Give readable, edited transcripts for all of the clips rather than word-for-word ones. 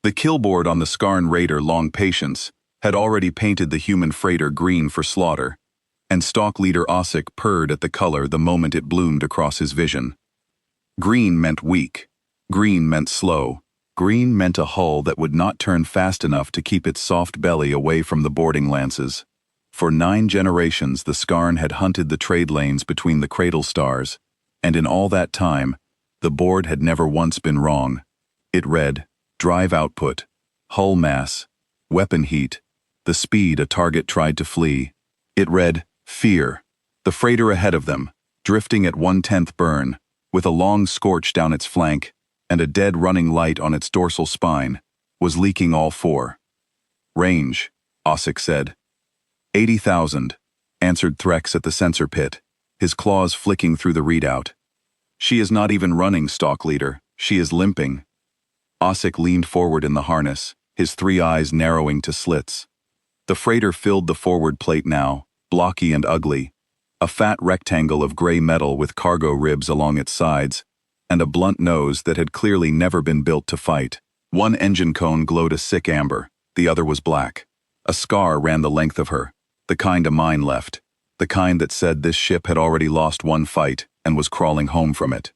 The killboard on the Skarn raider Long Patience had already painted the human freighter green for slaughter, and Stalk Leader Ossic purred at the color the moment it bloomed across his vision. Green meant weak. Green meant slow. Green meant a hull that would not turn fast enough to keep its soft belly away from the boarding lances. For 9 generations the Skarn had hunted the trade lanes between the cradle stars, and in all that time, the board had never once been wrong. It read, drive output, hull mass, weapon heat, the speed a target tried to flee. It read, fear, the freighter ahead of them, drifting at 1/10 burn, with a long scorch down its flank and a dead running light on its dorsal spine, was leaking all 4. Range, Ossic said. 80,000, answered Threx at the sensor pit, his claws flicking through the readout. She is not even running, Stalk Leader, she is limping. Ossic leaned forward in the harness, his 3 eyes narrowing to slits. The freighter filled the forward plate now, blocky and ugly, a fat rectangle of gray metal with cargo ribs along its sides, and a blunt nose that had clearly never been built to fight. One engine cone glowed a sick amber, the other was black. A scar ran the length of her, the kind a mine left, the kind that said this ship had already lost 1 fight and was crawling home from it.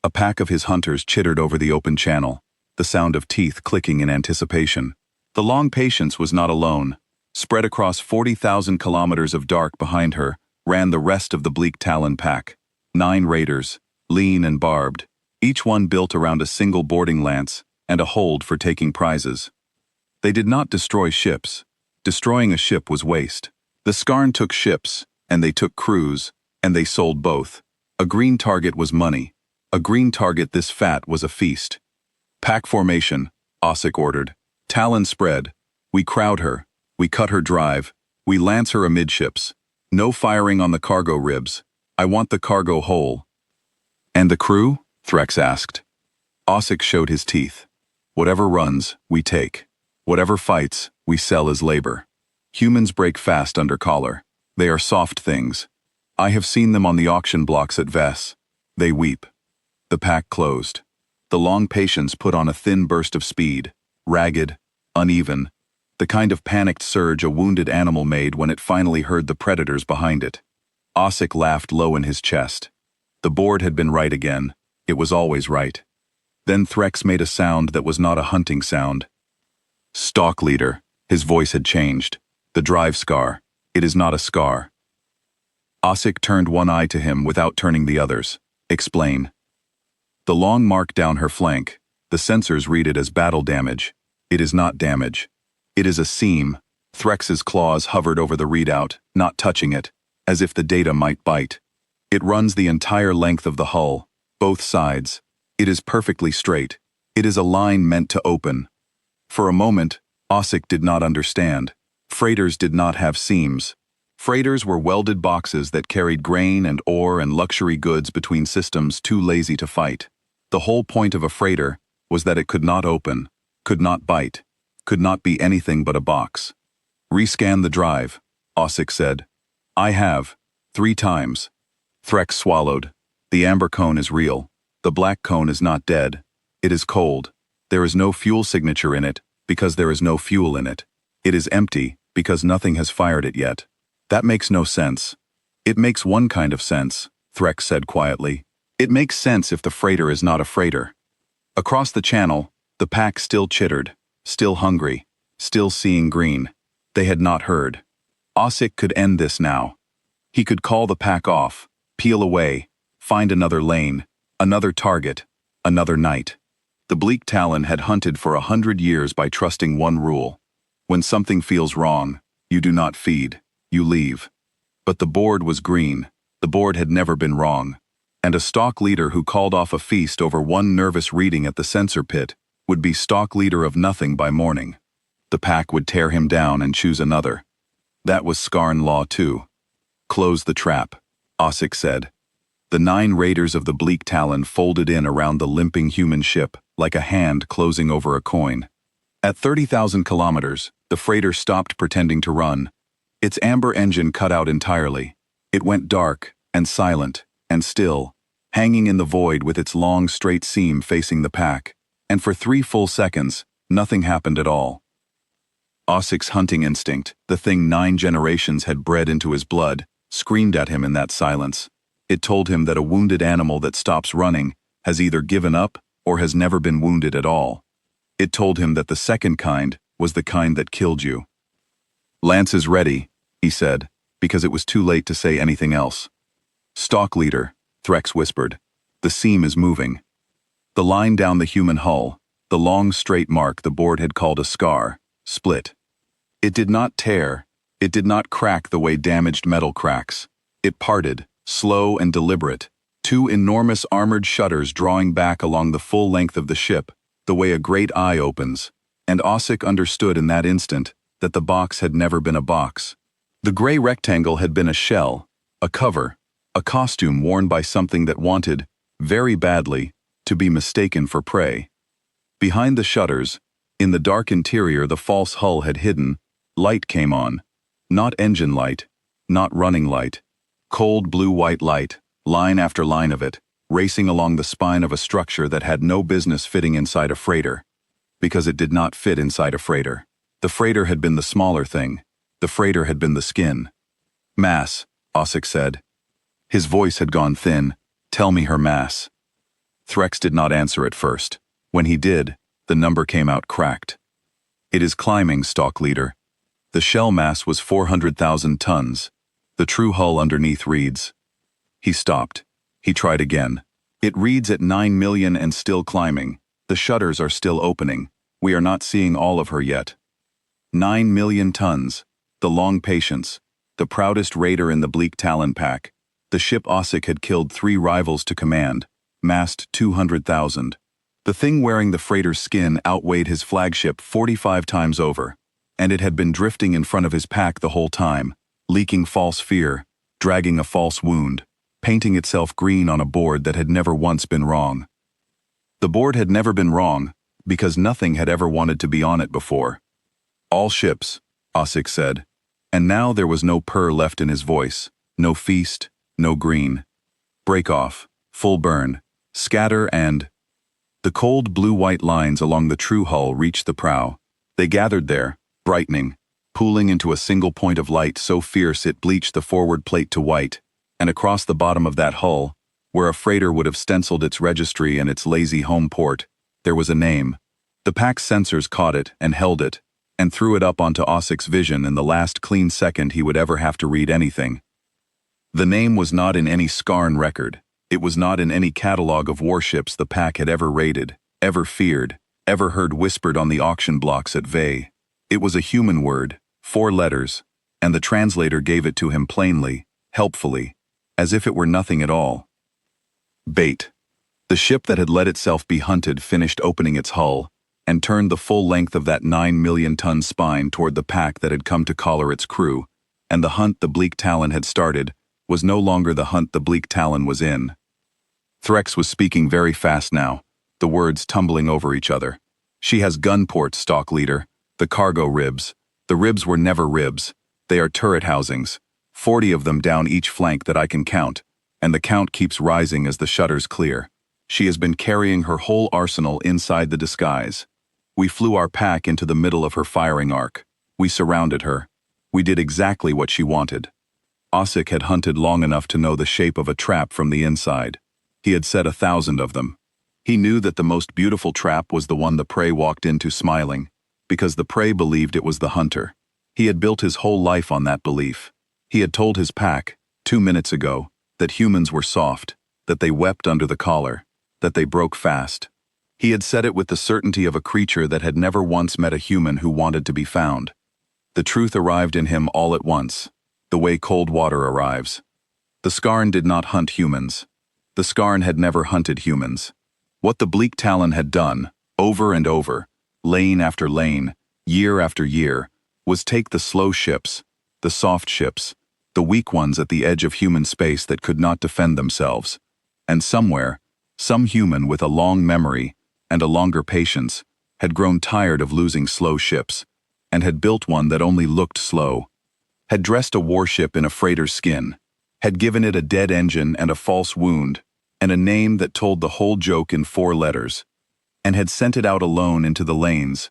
A pack of his hunters chittered over the open channel, the sound of teeth clicking in anticipation. The Long Patience was not alone. Spread across 40,000 kilometers of dark behind her ran the rest of the Bleak Talon pack. 9 raiders, lean and barbed, each one built around a single boarding lance and a hold for taking prizes. They did not destroy ships. Destroying a ship was waste. The Skarn took ships, and they took crews, and they sold both. A green target was money. A green target this fat was a feast. Pack formation, Ossic ordered. Talon spread. We crowd her. We cut her drive. We lance her amidships. No firing on the cargo ribs. I want the cargo whole. And the crew? Threx asked. Ossic showed his teeth. Whatever runs, we take. Whatever fights, we sell as labor. Humans break fast under collar. They are soft things. I have seen them on the auction blocks at Vess. They weep. The pack closed. The Long Patience put on a thin burst of speed, ragged, uneven, the kind of panicked surge a wounded animal made when it finally heard the predators behind it. Ossic laughed low in his chest. The board had been right again. It was always right. Then Threx made a sound that was not a hunting sound. Stalk Leader, his voice had changed. The drive scar. It is not a scar. Ossic turned one eye to him without turning the others. Explain. The long mark down her flank. The sensors read it as battle damage. It is not damage. It is a seam. Threx's claws hovered over the readout, not touching it, as if the data might bite. It runs the entire length of the hull, both sides. It is perfectly straight. It is a line meant to open. For a moment, Ossic did not understand. Freighters did not have seams. Freighters were welded boxes that carried grain and ore and luxury goods between systems too lazy to fight. The whole point of a freighter was that it could not open, could not bite, could not be anything but a box. Rescan the drive, Ossic said. I have. 3 times. Threx swallowed. The amber cone is real. The black cone is not dead. It is cold. There is no fuel signature in it, because there is no fuel in it. It is empty, because nothing has fired it yet. That makes no sense. It makes one kind of sense, Threx said quietly. It makes sense if the freighter is not a freighter. Across the channel, the pack still chittered, still hungry, still seeing green. They had not heard. Ossic could end this now. He could call the pack off, peel away, find another lane, another target, another night. The Bleak Talon had hunted for 100 years by trusting one rule. When something feels wrong, you do not feed, you leave. But the board was green. The board had never been wrong. And a Stalk Leader who called off a feast over one nervous reading at the sensor pit would be Stalk Leader of nothing by morning. The pack would tear him down and choose another. That was Skarn law too. Close the trap, Ossic said. The 9 raiders of the Bleak Talon folded in around the limping human ship like a hand closing over a coin. At 30,000 kilometers, the freighter stopped pretending to run. Its amber engine cut out entirely. It went dark and silent and still, hanging in the void with its long straight seam facing the pack, and for 3 full seconds, Nothing happened at all. Osic's hunting instinct, the thing 9 generations had bred into his blood, screamed at him in that silence. It told him that a wounded animal that stops running has either given up or has never been wounded at all. It told him that the second kind was the kind that killed you. "Lance is ready," he said, because it was too late to say anything else. "Stalk leader," Threx whispered. "The seam is moving." The line down the human hull, the long straight mark the board had called a scar, split. It did not tear, it did not crack the way damaged metal cracks. It parted, slow and deliberate, 2 enormous armored shutters drawing back along the full length of the ship, the way a great eye opens, and Osic understood in that instant that the box had never been a box. The gray rectangle had been a shell, a cover, a costume worn by something that wanted, very badly, to be mistaken for prey. Behind the shutters, in the dark interior the false hull had hidden, light came on. Not engine light, not running light. Cold blue-white light, line after line of it, racing along the spine of a structure that had no business fitting inside a freighter. Because it did not fit inside a freighter. The freighter had been the smaller thing. The freighter had been the skin. "Mass," Osic said. His voice had gone thin. "Tell me her mass." Threx did not answer at first. When he did, the number came out cracked. "It is climbing, Stalk Leader." The shell mass was 400,000 tons. The true hull underneath reads. He stopped. He tried again. "It reads at 9 million and still climbing. The shutters are still opening. We are not seeing all of her yet." 9 million tons. The long patience. The proudest raider in the Bleak Talon pack. The ship Osic had killed 3 rivals to command. Massed 200,000. The thing wearing the freighter's skin outweighed his flagship 45 times over. And it had been drifting in front of his pack the whole time, leaking false fear, dragging a false wound, painting itself green on a board that had never once been wrong. The board had never been wrong, because nothing had ever wanted to be on it before. "All ships," Osic said, and now there was no purr left in his voice, no feast, no green. "Break off, full burn, scatter and—" The cold blue-white lines along the true hull reached the prow. They gathered there, brightening, pooling into a single point of light so fierce it bleached the forward plate to white, and across the bottom of that hull, where a freighter would have stenciled its registry and its lazy home port, there was a name. The pack's sensors caught it and held it, and threw it up onto Osic's vision in the last clean second he would ever have to read anything. The name was not in any Skarn record. It was not in any catalog of warships the pack had ever raided, ever feared, ever heard whispered on the auction blocks at Vey. It was a human word, 4 letters, and the translator gave it to him plainly, helpfully, as if it were nothing at all. Bait. The ship that had let itself be hunted finished opening its hull, and turned the full length of that 9-million-ton spine toward the pack that had come to collar its crew, and the hunt the Bleak Talon had started was no longer the hunt the Bleak Talon was in. Threx was speaking very fast now, the words tumbling over each other. "She has gun ports, Stalk Leader. The cargo ribs. The ribs were never ribs. They are turret housings. 40 of them down each flank that I can count, and the count keeps rising as the shutters clear. She has been carrying her whole arsenal inside the disguise. We flew our pack into the middle of her firing arc. We surrounded her. We did exactly what she wanted." Osic had hunted long enough to know the shape of a trap from the inside. He had set 1,000 of them. He knew that the most beautiful trap was the one the prey walked into smiling, because the prey believed it was the hunter. He had built his whole life on that belief. He had told his pack, 2 minutes ago, that humans were soft, that they wept under the collar, that they broke fast. He had said it with the certainty of a creature that had never once met a human who wanted to be found. The truth arrived in him all at once, the way cold water arrives. The Skarn did not hunt humans. The Skarn had never hunted humans. What the Bleak Talon had done, over and over, lane after lane, year after year, was take the slow ships, the soft ships, the weak ones at the edge of human space that could not defend themselves, and somewhere, some human with a long memory and a longer patience had grown tired of losing slow ships, and had built one that only looked slow, had dressed a warship in a freighter's skin, had given it a dead engine and a false wound, and a name that told the whole joke in 4 letters, and had sent it out alone into the lanes,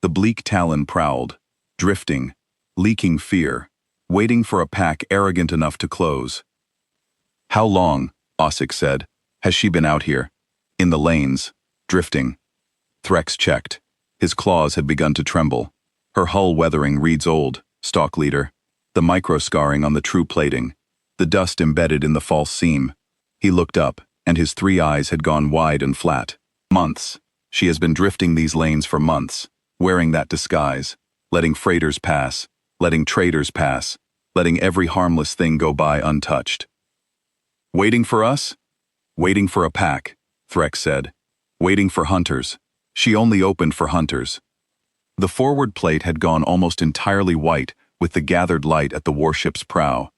The bleak talon prowled, drifting, leaking fear, waiting for a pack arrogant enough to close. "How long," Ossic said, "has she been out here?" "In the lanes, drifting." Threx checked. His claws had begun to tremble. Her hull weathering reads old, Stalk Leader. The micro-scarring on the true plating. The dust embedded in the false seam. He looked up, and his 3 eyes had gone wide and flat. "Months. She has been drifting these lanes for months, wearing that disguise, letting freighters pass, letting traders pass, letting every harmless thing go by untouched." "Waiting for us?" "Waiting for a pack," Threx said. "Waiting for hunters. She only opened for hunters." The forward plate had gone almost entirely white with the gathered light at the warship's prow.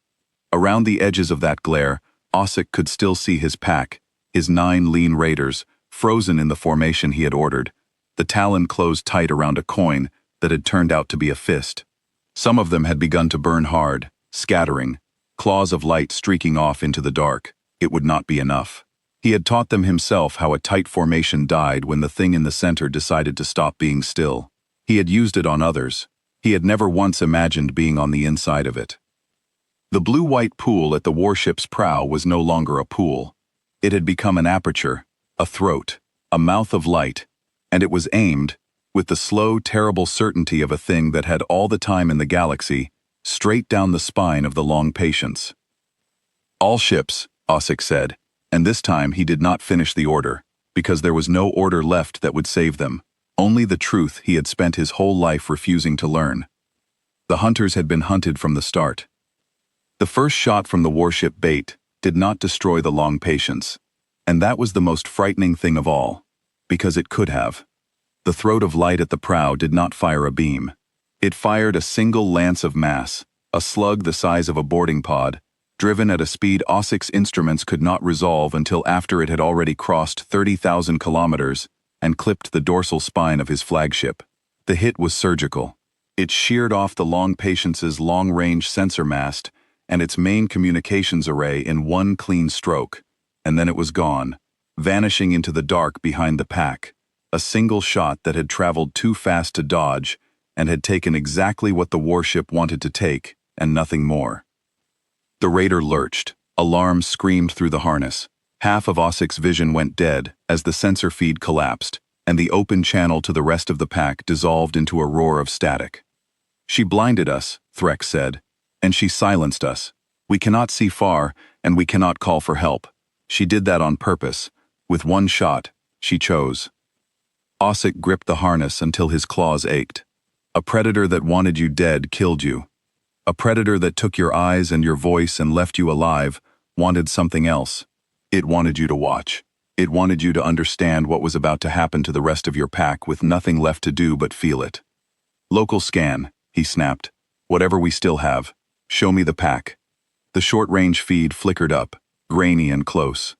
Around the edges of that glare, Ossic could still see his pack, his 9 lean raiders, frozen in the formation he had ordered, the talon closed tight around a coin that had turned out to be a fist. Some of them had begun to burn hard, scattering, claws of light streaking off into the dark. It would not be enough. He had taught them himself how a tight formation died when the thing in the center decided to stop being still. He had used it on others. He had never once imagined being on the inside of it. The blue-white pool at the warship's prow was no longer a pool. It had become an aperture, a throat, a mouth of light, and it was aimed, with the slow, terrible certainty of a thing that had all the time in the galaxy, straight down the spine of the long patience. "All ships," Ossic said, and this time he did not finish the order, because there was no order left that would save them, only the truth he had spent his whole life refusing to learn. The hunters had been hunted from the start. The first shot from the warship bait did not destroy the long patience, and that was the most frightening thing of all, because it could have. The throat of light at the prow did not fire a beam. It fired a single lance of mass, a slug the size of a boarding pod, driven at a speed Ossic's instruments could not resolve until after it had already crossed 30,000 kilometers and clipped the dorsal spine of his flagship. The hit was surgical. It sheared off the long patience's long-range sensor mast and its main communications array in one clean stroke, and then it was gone, vanishing into the dark behind the pack, a single shot that had traveled too fast to dodge and had taken exactly what the warship wanted to take, and nothing more. The raider lurched. Alarm screamed through the harness. Half of Ossic's vision went dead as the sensor feed collapsed, and the open channel to the rest of the pack dissolved into a roar of static. "She blinded us," Threx said, "and she silenced us. We cannot see far, and we cannot call for help. She did that on purpose. With one shot, she chose." Ossic gripped the harness until his claws ached. "A predator that wanted you dead killed you. A predator that took your eyes and your voice and left you alive wanted something else. It wanted you to watch. It wanted you to understand what was about to happen to the rest of your pack with nothing left to do but feel it. Local scan," he snapped. "Whatever we still have. Show me the pack." The short-range feed flickered up, grainy and close.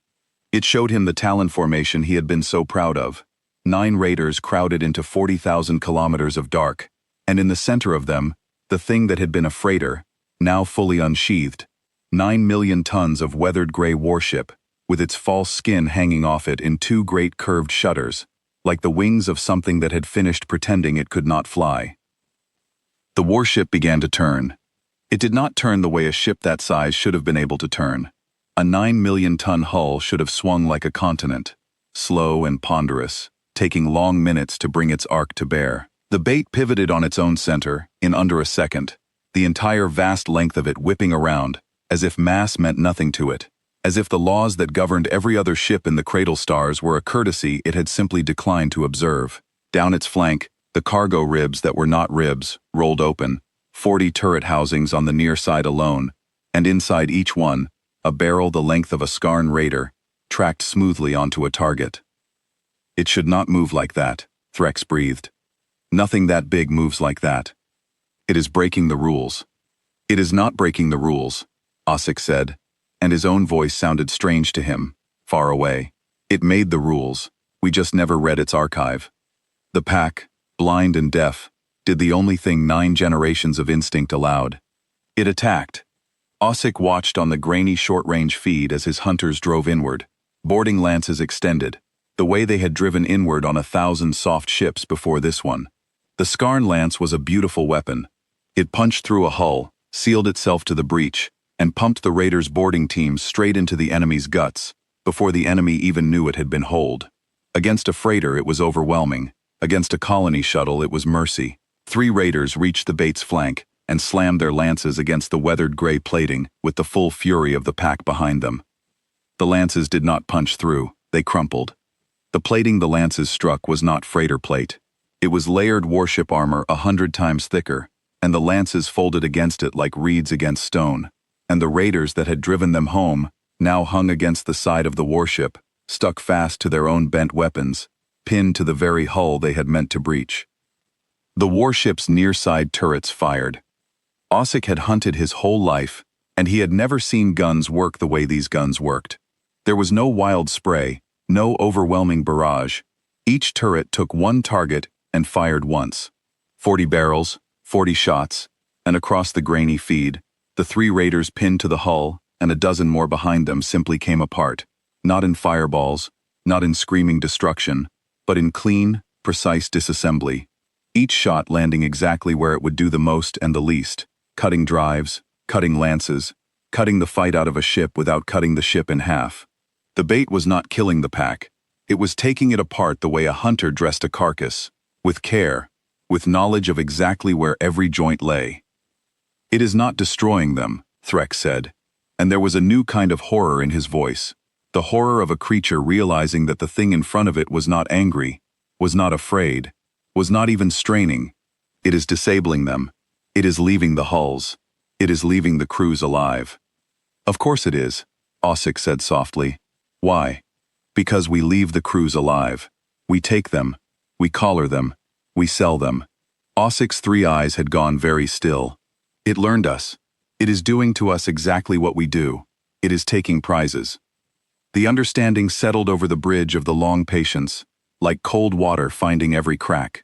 It showed him the Talon formation he had been so proud of. 9 raiders crowded into 40,000 kilometers of dark, and in the center of them, the thing that had been a freighter, now fully unsheathed, 9 million tons of weathered gray warship, with its false skin hanging off it in 2 great curved shutters, like the wings of something that had finished pretending it could not fly. The warship began to turn. It did not turn the way a ship that size should have been able to turn. A 9-million-ton hull should have swung like a continent, slow and ponderous, taking long minutes to bring its arc to bear. The bait pivoted on its own center, in under a second, the entire vast length of it whipping around, as if mass meant nothing to it, as if the laws that governed every other ship in the cradle stars were a courtesy it had simply declined to observe. Down its flank, the cargo ribs that were not ribs rolled open, 40 turret housings on the near side alone, and inside each one, a barrel the length of a Skarn raider, tracked smoothly onto a target. "It should not move like that," Threx breathed. "Nothing that big moves like that. It is breaking the rules." "It is not breaking the rules," Ossic said, and his own voice sounded strange to him, far away. "It made the rules. We just never read its archive." The pack, blind and deaf, did the only thing 9 generations of instinct allowed. It attacked. Ossic watched on the grainy short-range feed as his hunters drove inward, boarding lances extended, the way they had driven inward on 1,000 soft ships before this one. The Skarn lance was a beautiful weapon. It punched through a hull, sealed itself to the breach, and pumped the raiders' boarding teams straight into the enemy's guts, before the enemy even knew it had been holed. Against a freighter, it was overwhelming. Against a colony shuttle, it was mercy. 3 raiders reached the bait's flank and slammed their lances against the weathered gray plating with the full fury of the pack behind them. The lances did not punch through, they crumpled. The plating the lances struck was not freighter plate. It was layered warship armor 100 times thicker, and the lances folded against it like reeds against stone, and the raiders that had driven them home now hung against the side of the warship, stuck fast to their own bent weapons, pinned to the very hull they had meant to breach. The warship's near-side turrets fired. Ossic had hunted his whole life, and he had never seen guns work the way these guns worked. There was no wild spray, no overwhelming barrage. Each turret took one target and fired once. 40 barrels, 40 shots, and across the grainy feed, the 3 raiders pinned to the hull and a dozen more behind them simply came apart, not in fireballs, not in screaming destruction, but in clean, precise disassembly. Each shot landing exactly where it would do the most and the least, cutting drives, cutting lances, cutting the fight out of a ship without cutting the ship in half. The bait was not killing the pack. It was taking it apart the way a hunter dressed a carcass, with care, with knowledge of exactly where every joint lay. It is not destroying them, Threk said, and there was a new kind of horror in his voice, the horror of a creature realizing that the thing in front of it was not angry, was not afraid, was not even straining. It is disabling them. It is leaving the hulls. It is leaving the crews alive. Of course it is, Ossic said softly. Why? Because we leave the crews alive. We take them. We collar them. We sell them. Ossic's 3 eyes had gone very still. It learned us. It is doing to us exactly what we do. It is taking prizes. The understanding settled over the bridge of the long patience, like cold water finding every crack.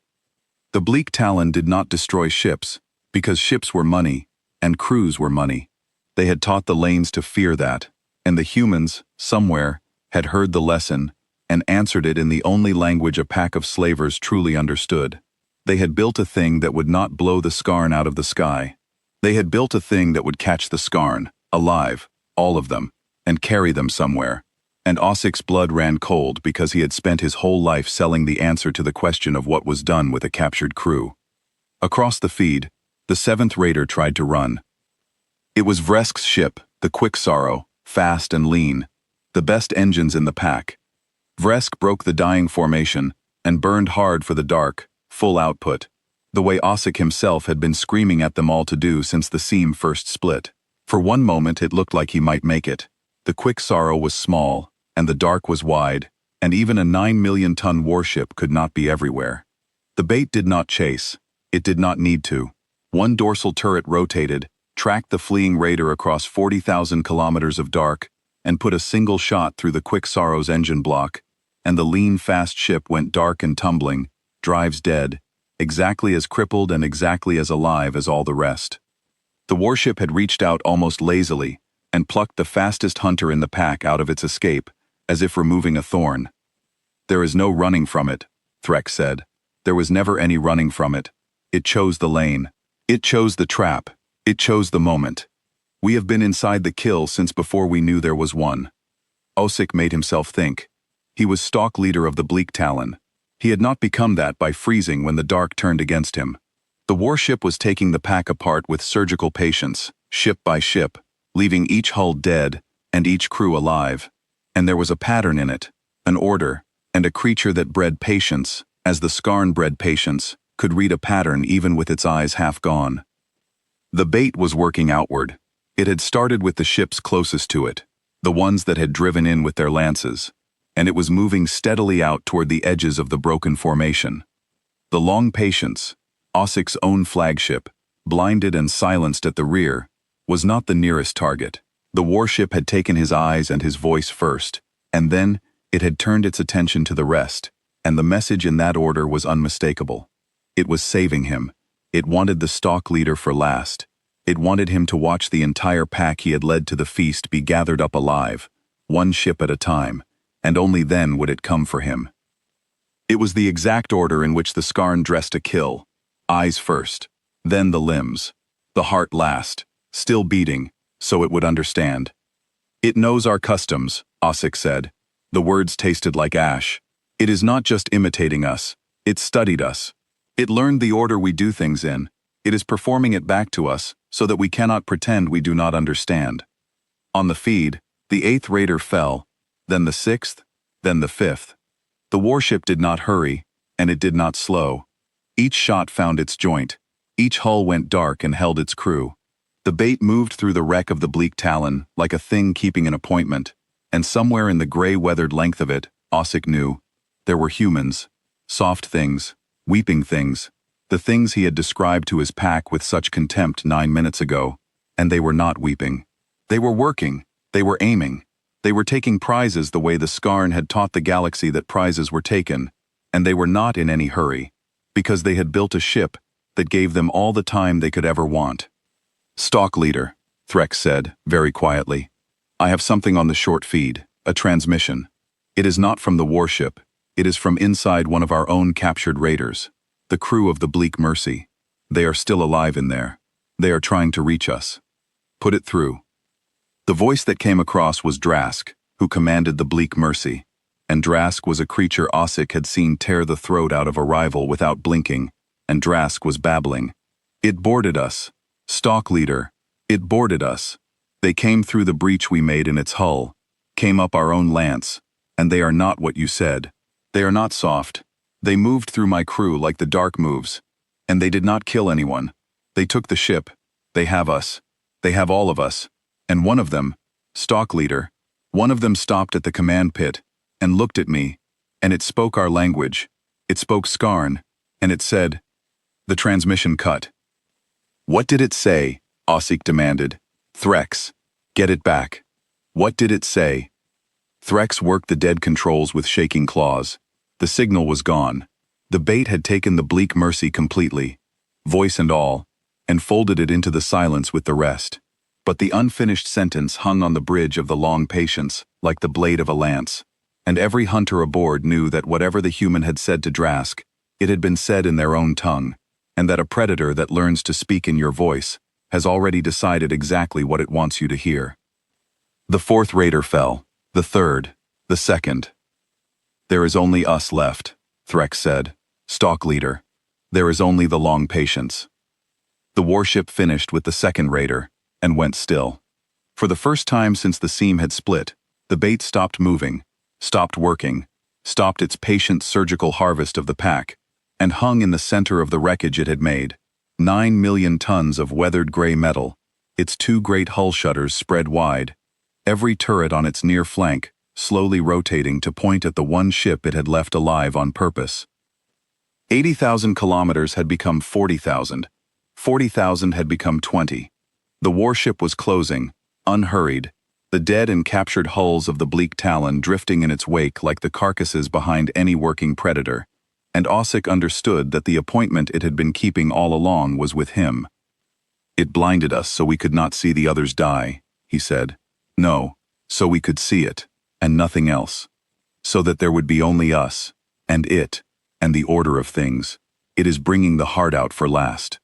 The bleak Talon did not destroy ships, because ships were money, and crews were money. They had taught the lanes to fear that, and the humans, somewhere, had heard the lesson and answered it in the only language a pack of slavers truly understood. They had built a thing that would not blow the Skarn out of the sky. They had built a thing that would catch the Skarn, alive, all of them, and carry them somewhere. And Ossic's blood ran cold because he had spent his whole life selling the answer to the question of what was done with a captured crew. Across the feed, the 7th raider tried to run. It was Vresk's ship, the Quick Sorrow, fast and lean, the best engines in the pack. Vresk broke the dying formation and burned hard for the dark, full output, the way Ossic himself had been screaming at them all to do since the seam first split. For one moment it looked like he might make it. The Quick Sorrow was small, and the dark was wide, and even a 9-million-ton warship could not be everywhere. The bait did not chase. It did not need to. One dorsal turret rotated, tracked the fleeing raider across 40,000 kilometers of dark, and put a single shot through the Quick Sorrow's engine block, and the lean, fast ship went dark and tumbling, drives dead, exactly as crippled and exactly as alive as all the rest. The warship had reached out almost lazily and plucked the fastest hunter in the pack out of its escape, as if removing a thorn. There is no running from it, Threk said. There was never any running from it. It chose the lane. It chose the trap. It chose the moment. We have been inside the kill since before we knew there was one. Ossic made himself think. He was stalk leader of the Bleak Talon. He had not become that by freezing when the dark turned against him. The warship was taking the pack apart with surgical patience, ship by ship, leaving each hull dead and each crew alive. And there was a pattern in it, an order, and a creature that bred patience, as the Skarn bred patience, could read a pattern even with its eyes half gone. The bait was working outward. It had started with the ships closest to it, the ones that had driven in with their lances, and it was moving steadily out toward the edges of the broken formation. The Long Patience, Ossic's own flagship, blinded and silenced at the rear, was not the nearest target. The warship had taken his eyes and his voice first, and then it had turned its attention to the rest, and the message in that order was unmistakable. It was saving him. It wanted the stalk leader for last. It wanted him to watch the entire pack he had led to the feast be gathered up alive, one ship at a time, and only then would it come for him. It was the exact order in which the Skarn dressed a kill, Eyes first, then the limbs. The heart last, still beating, so it would understand. It knows our customs, Ossic said. The words tasted like ash. It is not just imitating us, it studied us. It learned the order we do things in. It is performing it back to us, so that we cannot pretend we do not understand. On the feed, the 8th raider fell, then the 6th, then the 5th. The warship did not hurry, and it did not slow. Each shot found its joint. Each hull went dark and held its crew. The bait moved through the wreck of the bleak Talon like a thing keeping an appointment, and somewhere in the gray-weathered length of it, Ossic knew, there were humans, soft things, weeping things, the things he had described to his pack with such contempt 9 minutes ago, and they were not weeping. They were working, they were aiming, they were taking prizes the way the Skarn had taught the galaxy that prizes were taken, and they were not in any hurry, because they had built a ship that gave them all the time they could ever want. "Stalk leader," Threx said, very quietly. "I have something on the short feed, a transmission. It is not from the warship, it is from inside one of our own captured raiders, the crew of the Bleak Mercy. They are still alive in there. They are trying to reach us. Put it through." The voice that came across was Drask, who commanded the Bleak Mercy, and Drask was a creature Ossic had seen tear the throat out of a rival without blinking, and Drask was babbling. "It boarded us. Stalk leader, it boarded us. They came through the breach we made in its hull, came up our own lance, and they are not what you said. They are not soft. They moved through my crew like the dark moves, and they did not kill anyone. They took the ship. They have us. They have all of us. And one of them, Stalk leader, one of them stopped at the command pit and looked at me, and it spoke our language. It spoke Skarn, and it said..." The transmission cut. "What did it say?" Ossic demanded. "Threx, get it back. What did it say?" Threx worked the dead controls with shaking claws. The signal was gone. The bait had taken the Bleak Mercy completely, voice and all, and folded it into the silence with the rest. But the unfinished sentence hung on the bridge of the long patience, like the blade of a lance, and every hunter aboard knew that whatever the human had said to Drask, it had been said in their own tongue, and that a predator that learns to speak in your voice has already decided exactly what it wants you to hear. The 4th raider fell, the 3rd, the 2nd. "There is only us left," Threx said. "Stalk leader. There is only the long patience." The warship finished with the 2nd raider, and went still. For the first time since the seam had split, the bait stopped moving, stopped working, stopped its patient surgical harvest of the pack, and hung in the center of the wreckage it had made. 9 million tons of weathered gray metal, its 2 great hull shutters spread wide, every turret on its near flank slowly rotating to point at the one ship it had left alive on purpose. 80,000 kilometers had become 40,000. 40,000 had become 20. The warship was closing, unhurried, the dead and captured hulls of the Bleak Talon drifting in its wake like the carcasses behind any working predator, and Ossic understood that the appointment it had been keeping all along was with him. "It blinded us so we could not see the others die," he said. "No, so we could see it, and nothing else. So that there would be only us, and it, and the order of things. It is bringing the heart out for last."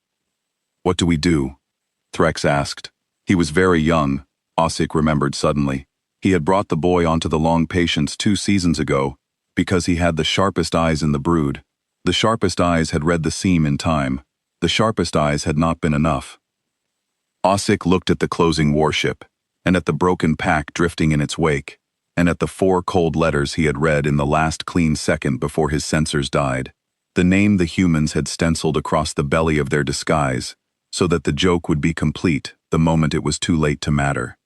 "What do we do?" Threx asked. He was very young, Ossic remembered suddenly. He had brought the boy onto the long patience 2 seasons ago, because he had the sharpest eyes in the brood. The sharpest eyes had read the seam in time. The sharpest eyes had not been enough. Ossic looked at the closing warship, and at the broken pack drifting in its wake, and at the 4 cold letters he had read in the last clean second before his sensors died. The name the humans had stenciled across the belly of their disguise, so that the joke would be complete the moment it was too late to matter.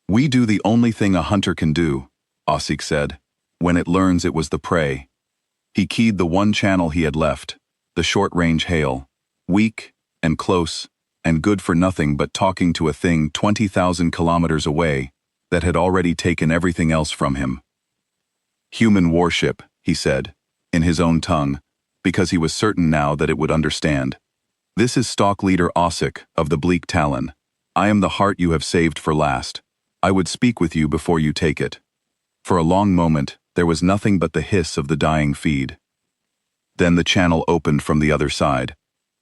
"We do the only thing a hunter can do," Ossic said, "when it learns it was the prey." He keyed the one channel he had left, the short-range hail, weak and close and good for nothing but talking to a thing 20,000 kilometers away that had already taken everything else from him. "Human warship," he said, in his own tongue, because he was certain now that it would understand. "This is Stalk Leader Ossic of the Bleak Talon. I am the heart you have saved for last. I would speak with you before you take it." For a long moment, there was nothing but the hiss of the dying feed. Then the channel opened from the other side,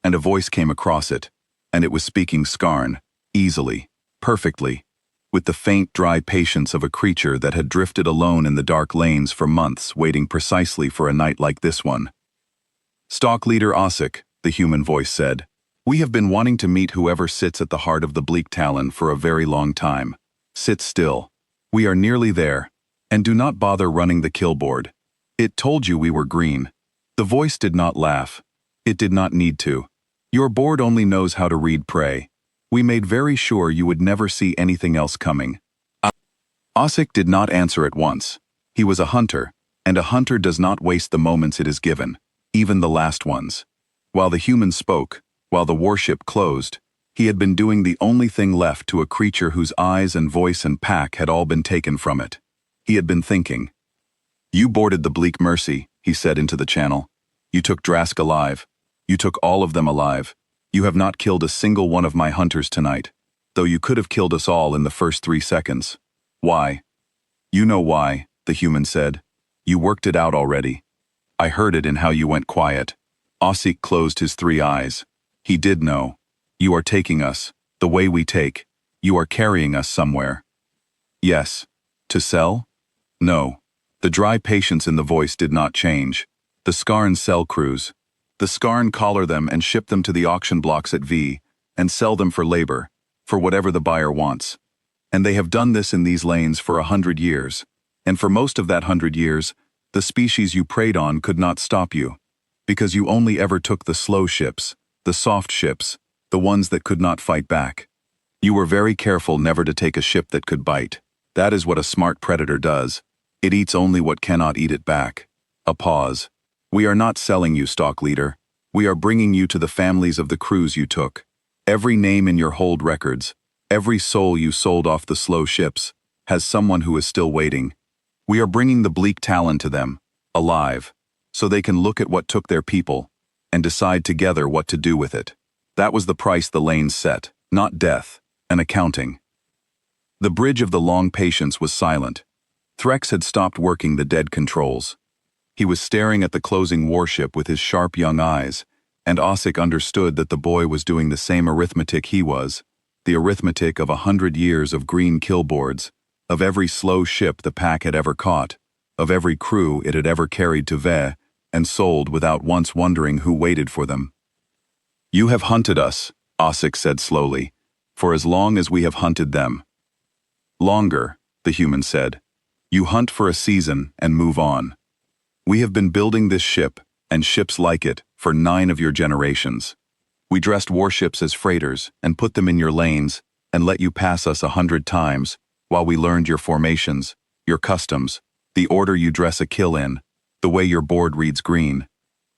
and a voice came across it, and it was speaking Skarn, easily, perfectly, with the faint, dry patience of a creature that had drifted alone in the dark lanes for months, waiting precisely for a night like this one. "Stock Leader Ossic," the human voice said, "we have been wanting to meet whoever sits at the heart of the Bleak Talon for a very long time. Sit still. We are nearly there, and do not bother running the kill board. It told you we were green." The voice did not laugh. It did not need to. "Your board only knows how to read prey. We made very sure you would never see anything else coming." Ossic did not answer at once. He was a hunter, and a hunter does not waste the moments it is given, even the last ones. While the human spoke, while the warship closed, he had been doing the only thing left to a creature whose eyes and voice and pack had all been taken from it. He had been thinking. "You boarded the Bleak Mercy," he said into the channel. "You took Drask alive. You took all of them alive. You have not killed a single one of my hunters tonight, though you could have killed us all in the first 3 seconds. Why?" "You know why," the human said. "You worked it out already. I heard it in how you went quiet." Ossic closed his 3 eyes. He did know. "You are taking us, the way we take. You are carrying us somewhere." "Yes. To sell?" "No." The dry patience in the voice did not change. "The Skarn sell crews. The Skarn collar them and ship them to the auction blocks at V, and sell them for labor, for whatever the buyer wants. And they have done this in these lanes for 100 years. And for most of that 100 years, the species you preyed on could not stop you, because you only ever took the slow ships, the soft ships, the ones that could not fight back. You were very careful never to take a ship that could bite. That is what a smart predator does. It eats only what cannot eat it back." A pause. "We are not selling you, Stock Leader. We are bringing you to the families of the crews you took. Every name in your hold records, every soul you sold off the slow ships, has someone who is still waiting. We are bringing the Bleak Talon to them, alive, so they can look at what took their people, and decide together what to do with it. That was the price the lanes set, not death, an accounting." The bridge of the long patience was silent. Threx had stopped working the dead controls. He was staring at the closing warship with his sharp young eyes, and Ossic understood that the boy was doing the same arithmetic he was, the arithmetic of 100 years of green killboards, of every slow ship the pack had ever caught, of every crew it had ever carried to Ve, and sold without once wondering who waited for them. "You have hunted us," Ossic said slowly, "for as long as we have hunted them." "Longer," the human said. "You hunt for a season and move on. We have been building this ship, and ships like it, for 9 of your generations. We dressed warships as freighters and put them in your lanes and let you pass us 100 times while we learned your formations, your customs, the order you dress a kill in, the way your board reads green.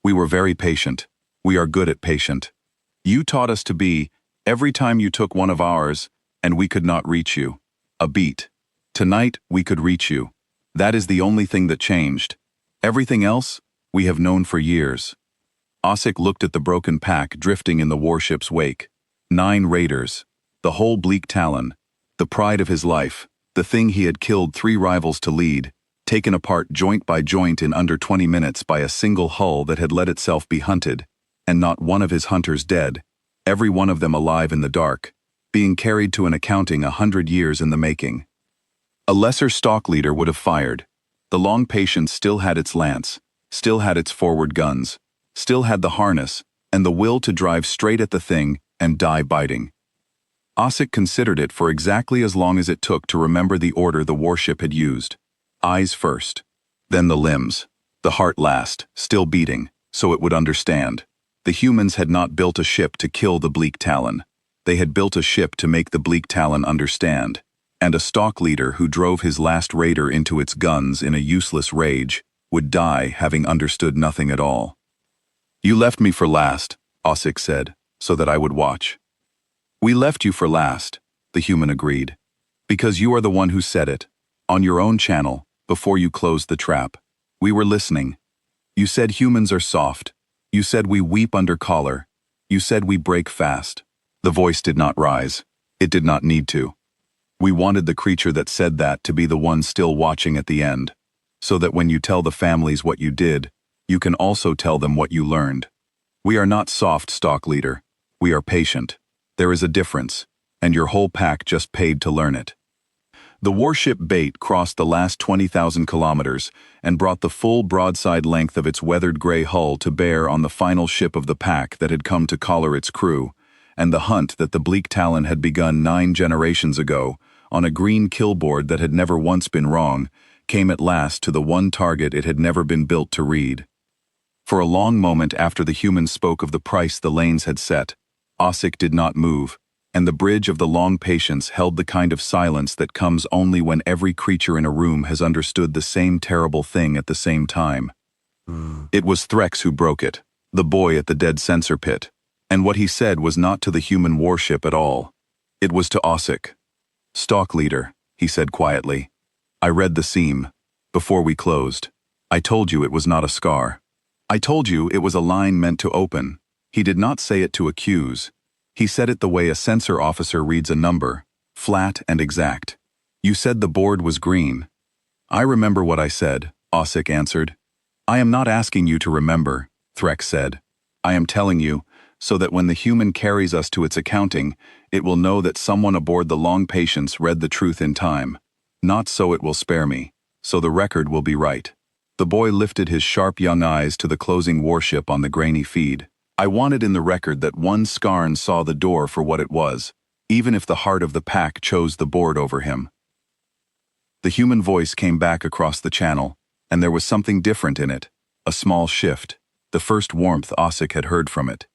We were very patient. We are good at patient. You taught us to be, every time you took one of ours, and we could not reach you. A beat. Tonight, we could reach you. That is the only thing that changed. Everything else, we have known for years." Ossic looked at the broken pack drifting in the warship's wake. 9 raiders. The whole Bleak Talon. The pride of his life. The thing he had killed 3 rivals to lead. Taken apart joint by joint in under 20 minutes by a single hull that had let itself be hunted. And not one of his hunters dead. Every one of them alive in the dark. Being carried to an accounting 100 years in the making. A lesser stock leader would have fired. The long patience still had its lance, still had its forward guns, still had the harness, and the will to drive straight at the thing and die biting. Ossic considered it for exactly as long as it took to remember the order the warship had used. Eyes first, then the limbs, the heart last, still beating, so it would understand. The humans had not built a ship to kill the Bleak Talon. They had built a ship to make the Bleak Talon understand. And a stock leader who drove his last raider into its guns in a useless rage would die having understood nothing at all. "You left me for last," Ossic said, "so that I would watch." "We left you for last," the human agreed, "because you are the one who said it, on your own channel, before you closed the trap. We were listening. You said humans are soft. You said we weep under collar. You said we break fast." The voice did not rise. It did not need to. "We wanted the creature that said that to be the one still watching at the end, so that when you tell the families what you did, you can also tell them what you learned. We are not soft, stock leader. We are patient. There is a difference, and your whole pack just paid to learn it. The warship Bait crossed the last 20,000 kilometers and brought the full broadside length of its weathered gray hull to bear on the final ship of the pack that had come to collar its crew, and the hunt that the Bleak Talon had begun 9 generations ago, on a green killboard that had never once been wrong, came at last to the one target it had never been built to read. For a long moment after the humans spoke of the price the lanes had set, Ossic did not move, and the bridge of the long patience held the kind of silence that comes only when every creature in a room has understood the same terrible thing at the same time. It was Threx who broke it, the boy at the dead sensor pit, and what he said was not to the human warship at all. It was to Ossic. "Stalk leader," he said quietly. "I read the seam. Before we closed. I told you it was not a scar. I told you it was a line meant to open." He did not say it to accuse. He said it the way a sensor officer reads a number, flat and exact. "You said the board was green." "I remember what I said," Ossic answered. "I am not asking you to remember," Threx said. "I am telling you, so that when the human carries us to its accounting, it will know that someone aboard the Long Patience read the truth in time. Not so it will spare me, so the record will be right." The boy lifted his sharp young eyes to the closing warship on the grainy feed. "I wanted in the record that one Skarn saw the door for what it was, even if the heart of the pack chose the board over him." The human voice came back across the channel, and there was something different in it, a small shift, the first warmth Ossic had heard from it.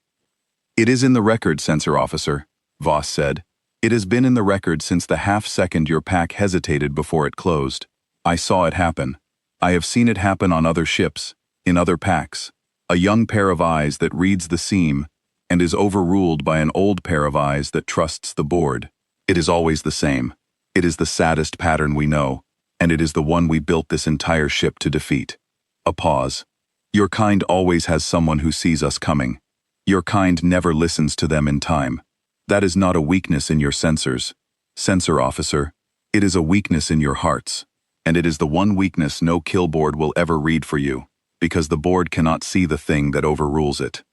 "It is in the record, sensor officer," Voss said. "It has been in the record since the half-second your pack hesitated before it closed. I saw it happen. I have seen it happen on other ships, in other packs. A young pair of eyes that reads the seam and is overruled by an old pair of eyes that trusts the board. It is always the same. It is the saddest pattern we know, and it is the one we built this entire ship to defeat." A pause. "Your kind always has someone who sees us coming. Your kind never listens to them in time. That is not a weakness in your sensors, sensor officer. It is a weakness in your hearts, and it is the one weakness no killboard will ever read for you, because the board cannot see the thing that overrules it."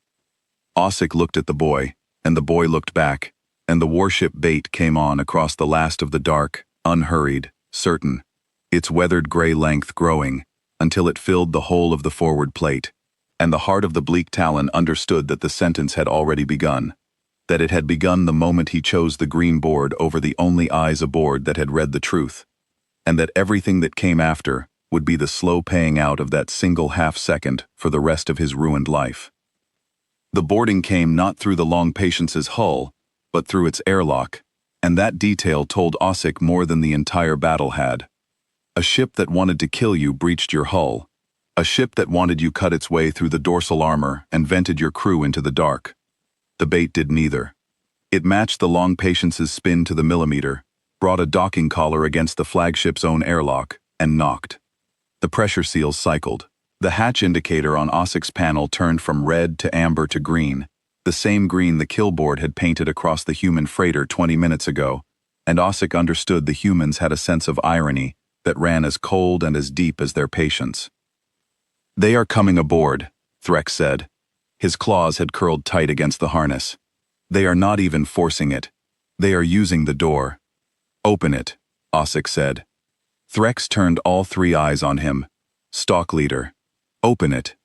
Ossic looked at the boy, and the boy looked back, and the warship Bait came on across the last of the dark, unhurried, certain, its weathered gray length growing, until it filled the whole of the forward plate, and the heart of the Bleak Talon understood that the sentence had already begun, that it had begun the moment he chose the green board over the only eyes aboard that had read the truth, and that everything that came after would be the slow paying out of that single half-second for the rest of his ruined life. The boarding came not through the Long Patience's hull, but through its airlock, and that detail told Ossic more than the entire battle had. A ship that wanted to kill you breached your hull. A ship that wanted you cut its way through the dorsal armor and vented your crew into the dark. The Bait did neither. It matched the Long Patience's spin to the millimeter, brought a docking collar against the flagship's own airlock, and knocked. The pressure seals cycled. The hatch indicator on Ossic's panel turned from red to amber to green, the same green the killboard had painted across the human freighter 20 minutes ago, and Ossic understood the humans had a sense of irony that ran as cold and as deep as their patience. "They are coming aboard," Threx said. His claws had curled tight against the harness. "They are not even forcing it. They are using the door." "Open it," Ossic said. Threx turned all 3 eyes on him. "Stalk leader. Open it."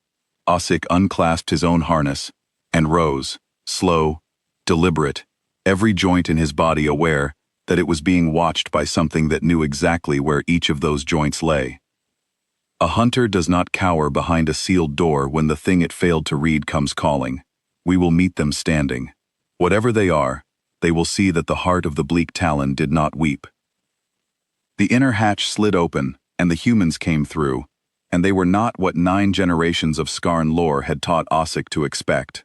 Ossic unclasped his own harness and rose, slow, deliberate, every joint in his body aware that it was being watched by something that knew exactly where each of those joints lay. A hunter does not cower behind a sealed door when the thing it failed to read comes calling. We will meet them standing. Whatever they are, they will see that the heart of the Bleak Talon did not weep. The inner hatch slid open, and the humans came through, and they were not what 9 generations of Skarn lore had taught Ossic to expect.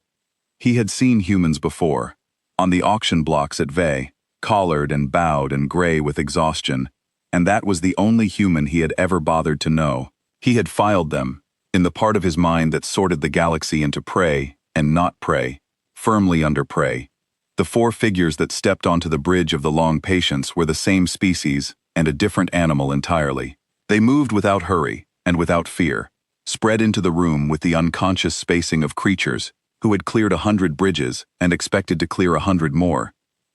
He had seen humans before, on the auction blocks at Vey, collared and bowed and gray with exhaustion, and that was the only human he had ever bothered to know. He had filed them, in the part of his mind that sorted the galaxy into prey and not prey, firmly under prey. The 4 figures that stepped onto the bridge of the Long Patience were the same species and a different animal entirely. They moved without hurry and without fear, spread into the room with the unconscious spacing of creatures, who had cleared 100 bridges and expected to clear 100 more,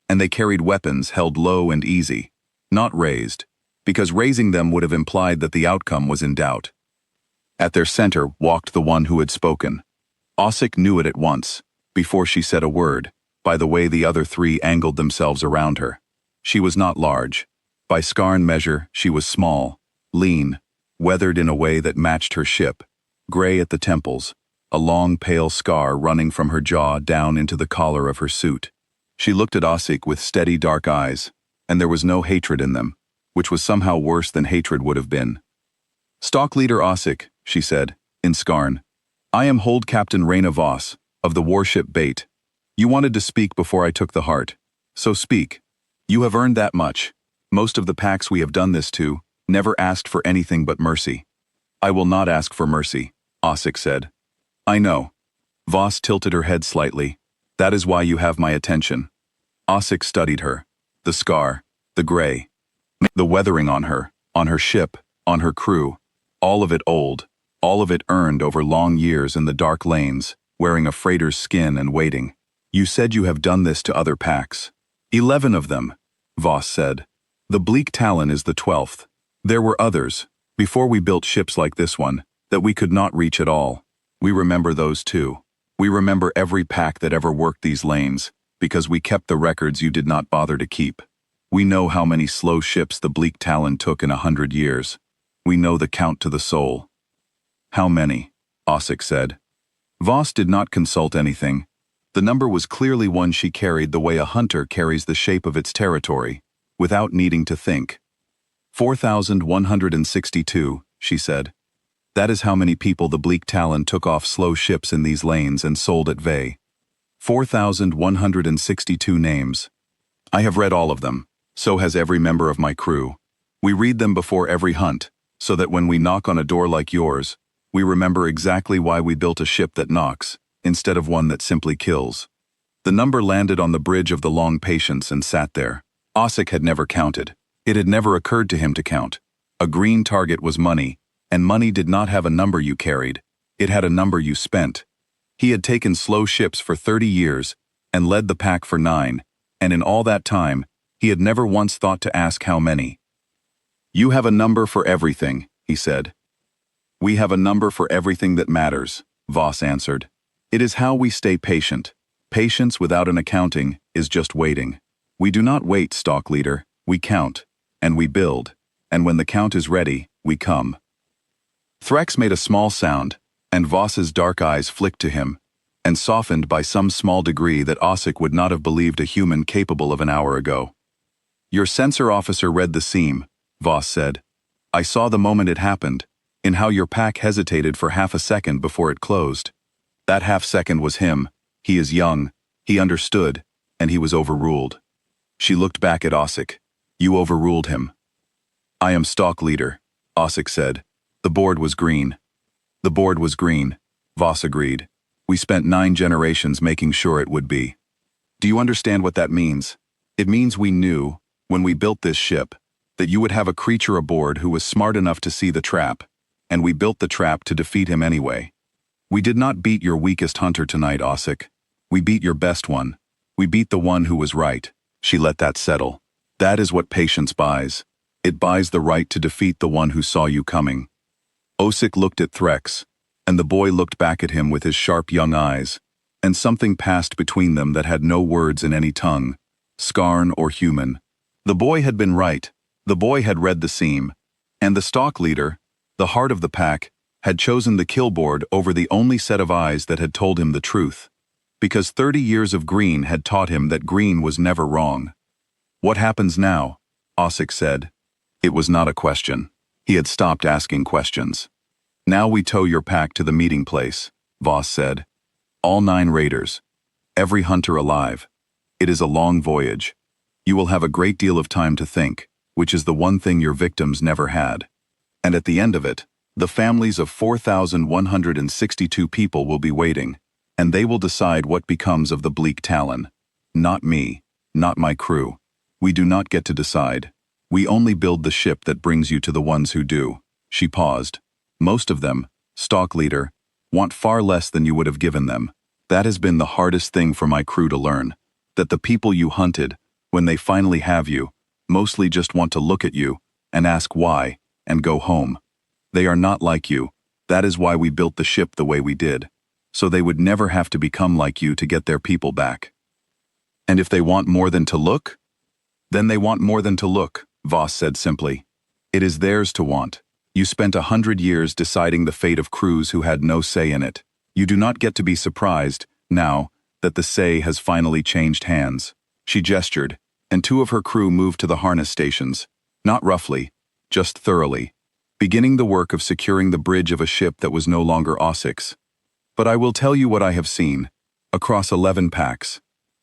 and they carried weapons held low and easy, not raised, because raising them would have implied that the outcome was in doubt. At their center walked the one who had spoken. Ossik knew it at once, before she said a word, by the way the other three angled themselves around her. She was not large. By Skarn measure, she was small, lean, weathered in a way that matched her ship, gray at the temples, a long pale scar running from her jaw down into the collar of her suit. She looked at Ossik with steady dark eyes, and there was no hatred in them, which was somehow worse than hatred would have been. "Stock Leader Ossik," she said, in Skarn, "I am Hold Captain Raina Voss, of the warship Bait. You wanted to speak before I took the heart, so speak. You have earned that much. Most of the packs we have done this to never asked for anything but mercy." "I will not ask for mercy," Ossik said. "I know." Voss tilted her head slightly. "That is why you have my attention." Ossik studied her. The scar, the gray, the weathering on her ship, on her crew, all of it old, all of it earned over long years in the dark lanes, wearing a freighter's skin and waiting. "You said you have done this to other packs." 11 of them, Voss said. "The Bleak Talon is the 12th. There were others, before we built ships like this one, that we could not reach at all. We remember those too. We remember every pack that ever worked these lanes, because we kept the records you did not bother to keep. We know how many slow ships the Bleak Talon took in 100 years. We know the count to the soul." "How many?" Ossik said. Voss did not consult anything. The number was clearly one she carried the way a hunter carries the shape of its territory, without needing to think. 4,162, she said. "That is how many people the Bleak Talon took off slow ships in these lanes and sold at Vey. 4,162 names. I have read all of them. So has every member of my crew. We read them before every hunt, so that when we knock on a door like yours, we remember exactly why we built a ship that knocks, instead of one that simply kills." The number landed on the bridge of the Long Patience and sat there. Ossik had never counted. It had never occurred to him to count. A green target was money, and money did not have a number you carried. It had a number you spent. He had taken slow ships for 30 years, and led the pack for 9, and in all that time, he had never once thought to ask how many. "You have a number for everything," he said. "We have a number for everything that matters," Voss answered. "It is how we stay patient. Patience without an accounting is just waiting. We do not wait, Stock Leader, we count, and we build, and when the count is ready, we come." Threx made a small sound, and Voss's dark eyes flicked to him, and softened by some small degree that Ossik would not have believed a human capable of an hour ago. "Your sensor officer read the seam," Voss said. "I saw the moment it happened, in how your pack hesitated for half a second before it closed. That half second was him. He is young, he understood, and he was overruled." She looked back at Ossik. "You overruled him." "I am Stock Leader," Ossik said. "The board was green." "The board was green," Voss agreed. "We spent 9 generations making sure it would be." "Do you understand what that means? It means we knew, when we built this ship, that you would have a creature aboard who was smart enough to see the trap, and we built the trap to defeat him anyway. We did not beat your weakest hunter tonight, Ossik. We beat your best one. We beat the one who was right." She let that settle. "That is what patience buys. It buys the right to defeat the one who saw you coming." Ossik looked at Threx, and the boy looked back at him with his sharp young eyes, and something passed between them that had no words in any tongue, Skarn or human. The boy had been right. The boy had read the seam, and the Stock Leader, the heart of the pack, had chosen the kill board over the only set of eyes that had told him the truth, because 30 years of green had taught him that green was never wrong. "What happens now?" Ossik said. It was not a question. He had stopped asking questions. "Now we tow your pack to the meeting place," Voss said. "All 9 raiders. Every hunter alive. It is a long voyage. You will have a great deal of time to think, which is the one thing your victims never had. And at the end of it, the families of 4,162 people will be waiting, and they will decide what becomes of the Bleak Talon. Not me, not my crew. We do not get to decide. We only build the ship that brings you to the ones who do." She paused. "Most of them, Stock Leader, want far less than you would have given them, That has been the hardest thing for my crew to learn, that the people you hunted, when they finally have you, mostly just want to look at you and ask why and go home. They are not like you. That is why we built the ship the way we did, so they would never have to become like you to get their people back. And if they want more than to look? Then they want more than to look, Voss said simply. It is theirs to want. You spent 100 years deciding the fate of crews who had no say in it. You do not get to be surprised, now, that the say has finally changed hands. She gestured, and 2 of her crew moved to the harness stations, not roughly, just thoroughly, beginning the work of securing the bridge of a ship that was no longer Ossic's. But I will tell you what I have seen, across 11 packs.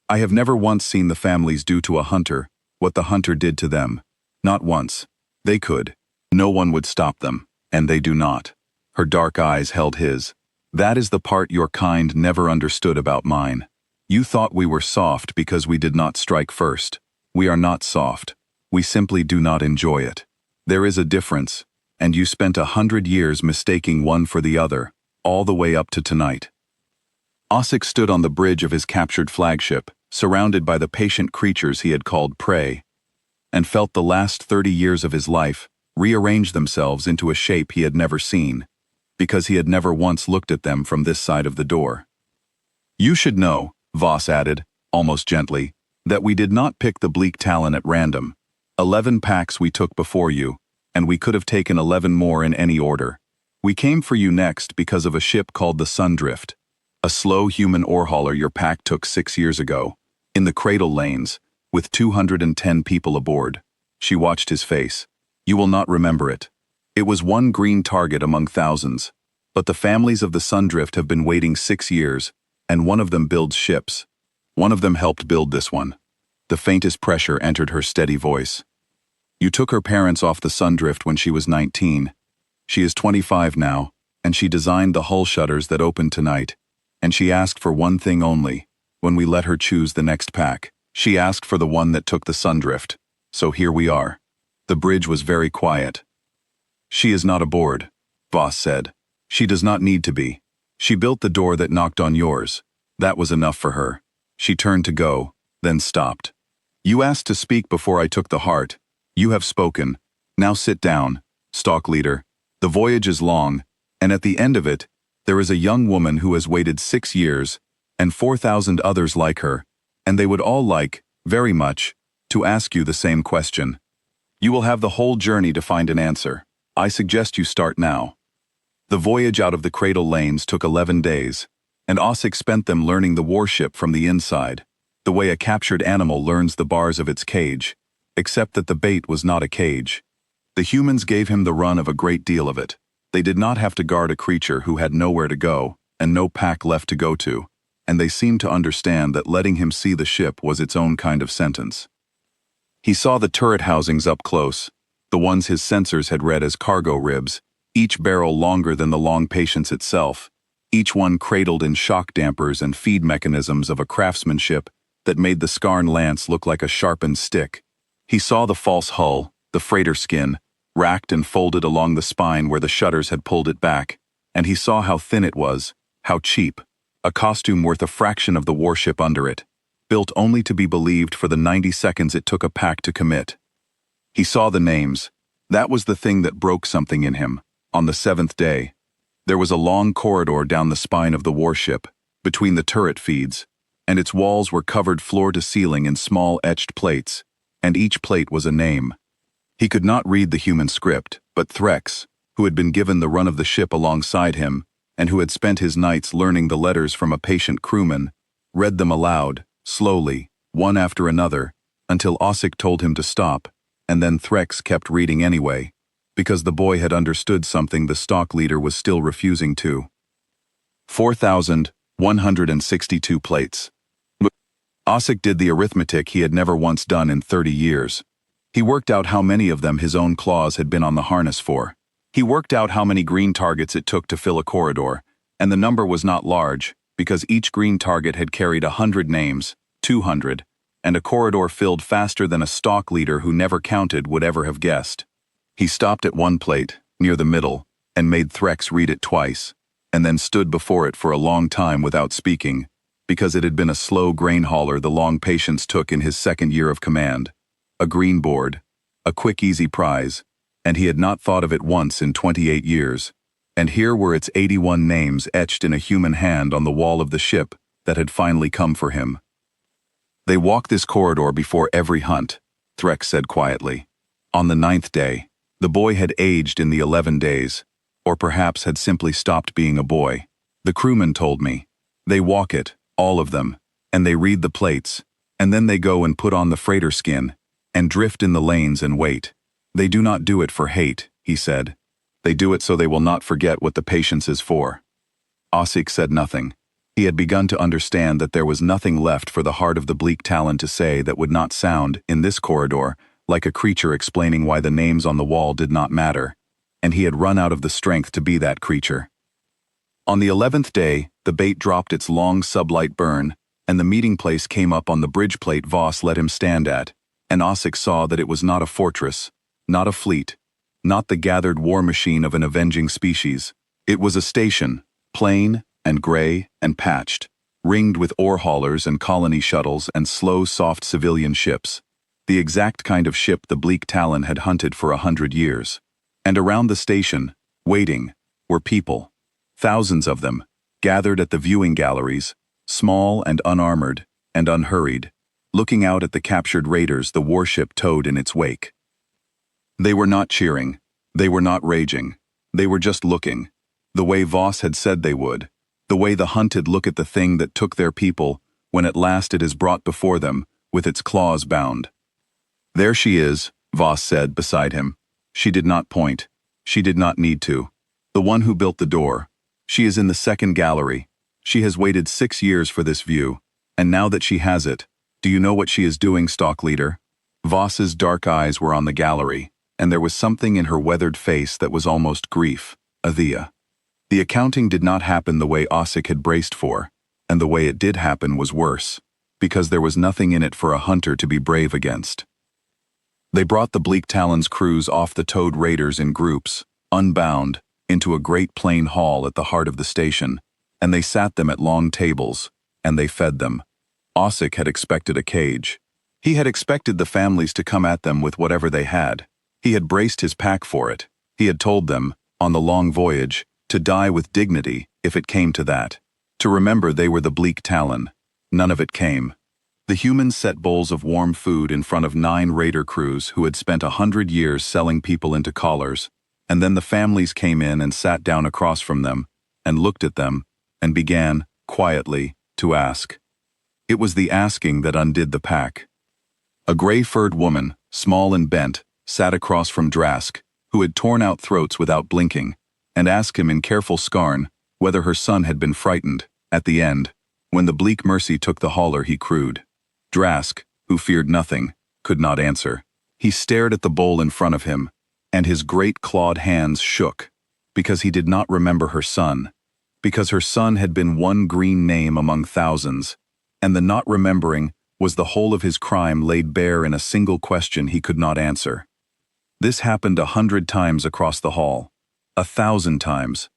I have never once seen the families do to a hunter what the hunter did to them. Not once. They could. No one would stop them, and they do not. Her dark eyes held his. That is the part your kind never understood about mine. You thought we were soft because we did not strike first. We are not soft. We simply do not enjoy it. There is a difference, and you spent 100 years mistaking one for the other, all the way up to tonight. Ossic stood on the bridge of his captured flagship, surrounded by the patient creatures he had called prey, and felt the last 30 years of his life rearrange themselves into a shape he had never seen, because he had never once looked at them from this side of the door. You should know, Voss added, almost gently, that we did not pick the bleak talon at random. 11 packs we took before you, and we could have taken 11 more in any order. We came for you next because of a ship called the Sundrift, a slow human ore hauler your pack took 6 years ago, in the cradle lanes, with 210 people aboard. She watched his face. You will not remember it. It was one green target among thousands, but the families of the Sundrift have been waiting 6 years, and one of them builds ships. One of them helped build this one. The faintest pressure entered her steady voice. You took her parents off the Sundrift when she was 19. She is 25 now, and she designed the hull shutters that opened tonight, and she asked for one thing only, when we let her choose the next pack. She asked for the one that took the Sundrift, so here we are. The bridge was very quiet. She is not aboard, Voss said. She does not need to be. She built the door that knocked on yours. That was enough for her. She turned to go, then stopped. You asked to speak before I took the heart. You have spoken. Now sit down, Stalk Leader. The voyage is long, and at the end of it, there is a young woman who has waited 6 years, and 4,000 others like her, and they would all like, very much, to ask you the same question. You will have the whole journey to find an answer. I suggest you start now. The voyage out of the cradle lanes took 11 days, and Ossic spent them learning the warship from the inside, the way a captured animal learns the bars of its cage, except that the bait was not a cage. The humans gave him the run of a great deal of it. They did not have to guard a creature who had nowhere to go, and no pack left to go to, and they seemed to understand that letting him see the ship was its own kind of sentence. He saw the turret housings up close, the ones his sensors had read as cargo ribs, each barrel longer than the long patience itself, each one cradled in shock dampers and feed mechanisms of a craftsmanship that made the Skarn lance look like a sharpened stick. He saw the false hull, the freighter skin, racked and folded along the spine where the shutters had pulled it back, and he saw how thin it was, how cheap, a costume worth a fraction of the warship under it, built only to be believed for the 90 seconds it took a pack to commit. He saw the names. That was the thing that broke something in him. On the 7th day, there was a long corridor down the spine of the warship, between the turret feeds, and its walls were covered floor to ceiling in small etched plates, and each plate was a name. He could not read the human script, but Threx, who had been given the run of the ship alongside him, and who had spent his nights learning the letters from a patient crewman, read them aloud, slowly, one after another, until Ossic told him to stop, and then Threx kept reading anyway, because the boy had understood something the Stalk Leader was still refusing to. 4,162 plates. Ossic did the arithmetic he had never once done in 30 years. He worked out how many of them his own claws had been on the harness for. He worked out how many green targets it took to fill a corridor, and the number was not large, because each green target had carried 100 names, 200, and a corridor filled faster than a Stalk Leader who never counted would ever have guessed. He stopped at one plate, near the middle, and made Threx read it twice, and then stood before it for a long time without speaking, because it had been a slow grain hauler the long patience took in his second year of command. A green board, a quick easy prize, and he had not thought of it once in 28 years. And here were its 81 names etched in a human hand on the wall of the ship that had finally come for him. They walk this corridor before every hunt, Threx said quietly. On the 9th day, the boy had aged in the 11 days, or perhaps had simply stopped being a boy. The crewman told me. They walk it, all of them, and they read the plates, and then they go and put on the freighter skin, and drift in the lanes and wait. They do not do it for hate, he said. They do it so they will not forget what the patience is for. Ossik said nothing. He had begun to understand that there was nothing left for the heart of the bleak Talon to say that would not sound, in this corridor, like a creature explaining why the names on the wall did not matter, and he had run out of the strength to be that creature. On the 11th day, the bait dropped its long sublight burn, and the meeting place came up on the bridge plate Voss let him stand at, and Ossik saw that it was not a fortress, not a fleet, not the gathered war machine of an avenging species. It was a station, plain and gray and patched, ringed with ore haulers and colony shuttles and slow, soft civilian ships, the exact kind of ship the bleak Talon had hunted for 100 years. And around the station, waiting, were people, thousands of them, gathered at the viewing galleries, small and unarmored and unhurried, looking out at the captured raiders the warship towed in its wake. They were not cheering, they were not raging, they were just looking, the way Voss had said they would, the way the hunted look at the thing that took their people when at last it is brought before them, with its claws bound. There she is, Voss said beside him. She did not point. She did not need to. The one who built the door. She is in the second gallery. She has waited 6 years for this view, and now that she has it, do you know what she is doing, Stock Leader? Voss's dark eyes were on the gallery, and there was something in her weathered face that was almost grief, Athea. The accounting did not happen the way Ossik had braced for, and the way it did happen was worse, because there was nothing in it for a hunter to be brave against. They brought the bleak Talon's crews off the towed raiders in groups, unbound, into a great plain hall at the heart of the station, and they sat them at long tables, and they fed them. Ossik had expected a cage. He had expected the families to come at them with whatever they had. He had braced his pack for it. He had told them, on the long voyage, to die with dignity if it came to that. To remember they were the bleak Talon. None of it came. The humans set bowls of warm food in front of 9 raider crews who had spent 100 years selling people into collars, and then the families came in and sat down across from them, and looked at them, and began, quietly, to ask. It was the asking that undid the pack. A gray-furred woman, small and bent, sat across from Drask, who had torn out throats without blinking, and asked him in careful scarn whether her son had been frightened, at the end, when the bleak Mercy took the hauler he crewed. Drask, who feared nothing, could not answer. He stared at the bowl in front of him, and his great clawed hands shook, because he did not remember her son, because her son had been one green name among thousands, and the not remembering was the whole of his crime laid bare in a single question he could not answer. This happened 100 times across the hall, 1,000 times.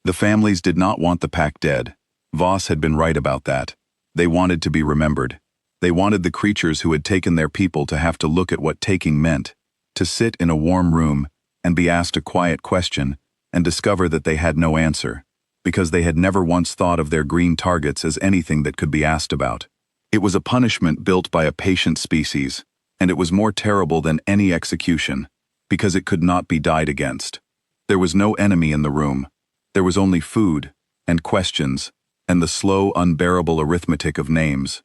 The families did not want the pack dead. Voss had been right about that. They wanted to be remembered. They wanted the creatures who had taken their people to have to look at what taking meant, to sit in a warm room and be asked a quiet question and discover that they had no answer, because they had never once thought of their green targets as anything that could be asked about. It was a punishment built by a patient species, and it was more terrible than any execution, because it could not be died against. There was no enemy in the room. There was only food, and questions, and the slow, unbearable arithmetic of names.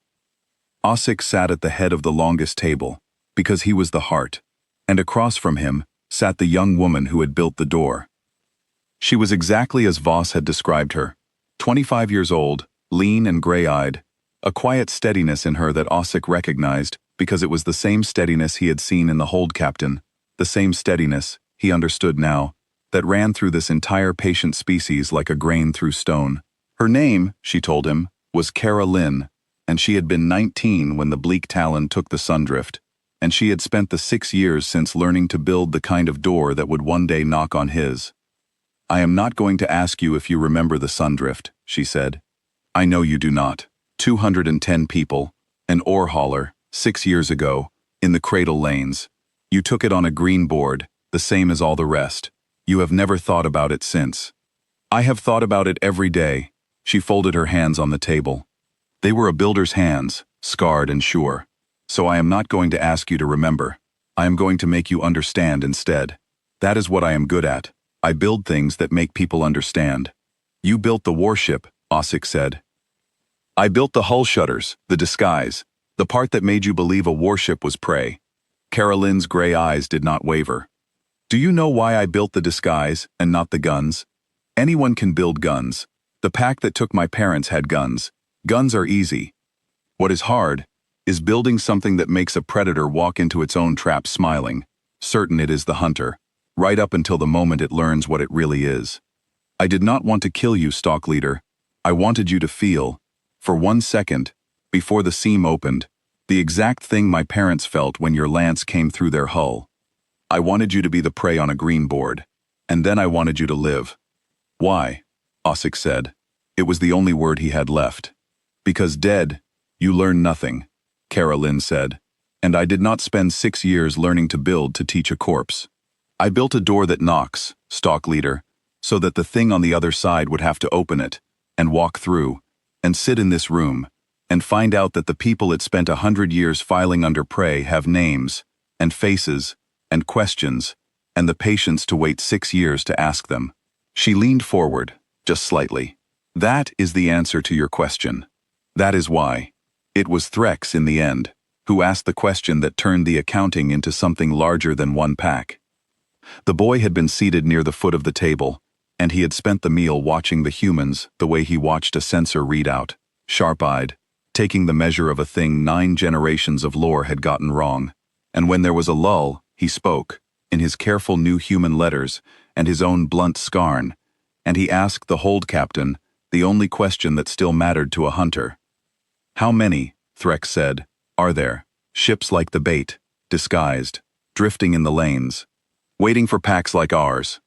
Ossik sat at the head of the longest table, because he was the heart, and across from him sat the young woman who had built the door. She was exactly as Voss had described her, 25 years old, lean and gray-eyed, a quiet steadiness in her that Ossik recognized because it was the same steadiness he had seen in the hold captain, the same steadiness, he understood now, that ran through this entire patient species like a grain through stone. Her name, she told him, was Kara Lynn, and she had been 19 when the bleak Talon took the Sundrift, and she had spent the 6 years since learning to build the kind of door that would one day knock on his. I am not going to ask you if you remember the Sundrift, she said. I know you do not. 210 people, an ore hauler, 6 years ago, in the cradle lanes. You took it on a green board, the same as all the rest. You have never thought about it since. I have thought about it every day. She folded her hands on the table. They were a builder's hands, scarred and sure. So I am not going to ask you to remember. I am going to make you understand instead. That is what I am good at. I build things that make people understand. You built the warship, Osik said. I built the hull shutters, the disguise, the part that made you believe a warship was prey. Carolyn's gray eyes did not waver. Do you know why I built the disguise and not the guns? Anyone can build guns. The pack that took my parents had guns. Guns are easy. What is hard is building something that makes a predator walk into its own trap smiling, certain it is the hunter, right up until the moment it learns what it really is. I did not want to kill you, Stalk Leader. I wanted you to feel, for 1 second, before the seam opened, the exact thing my parents felt when your lance came through their hull. I wanted you to be the prey on a green board, and then I wanted you to live. Why? Osik said. It was the only word he had left. Because dead, you learn nothing, Carolyn said, and I did not spend 6 years learning to build to teach a corpse. I built a door that knocks, Stalk Leader, so that the thing on the other side would have to open it, and walk through, and sit in this room, and find out that the people it spent 100 years filing under prey have names, and faces, and questions, and the patience to wait 6 years to ask them. She leaned forward, just slightly. That is the answer to your question. That is why. It was Threx in the end, who asked the question that turned the accounting into something larger than one pack. The boy had been seated near the foot of the table, and he had spent the meal watching the humans the way he watched a sensor readout, sharp-eyed, taking the measure of a thing 9 generations of lore had gotten wrong. And when there was a lull, he spoke, in his careful new human letters and his own blunt scarn, and he asked the hold captain the only question that still mattered to a hunter. How many, Threx said, are there, ships like the bait, disguised, drifting in the lanes, waiting for packs like ours?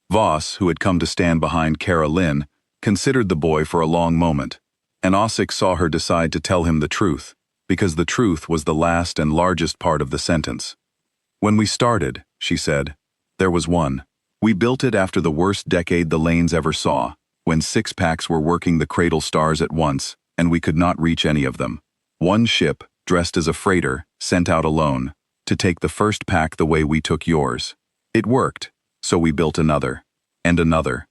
Voss, who had come to stand behind Carolyn, considered the boy for a long moment, and Osik saw her decide to tell him the truth, because the truth was the last and largest part of the sentence. When we started, she said, there was one. We built it after the worst decade the lanes ever saw, when 6 packs were working the cradle stars at once, and we could not reach any of them. One ship, dressed as a freighter, sent out alone, to take the first pack the way we took yours. It worked, so we built another, and another.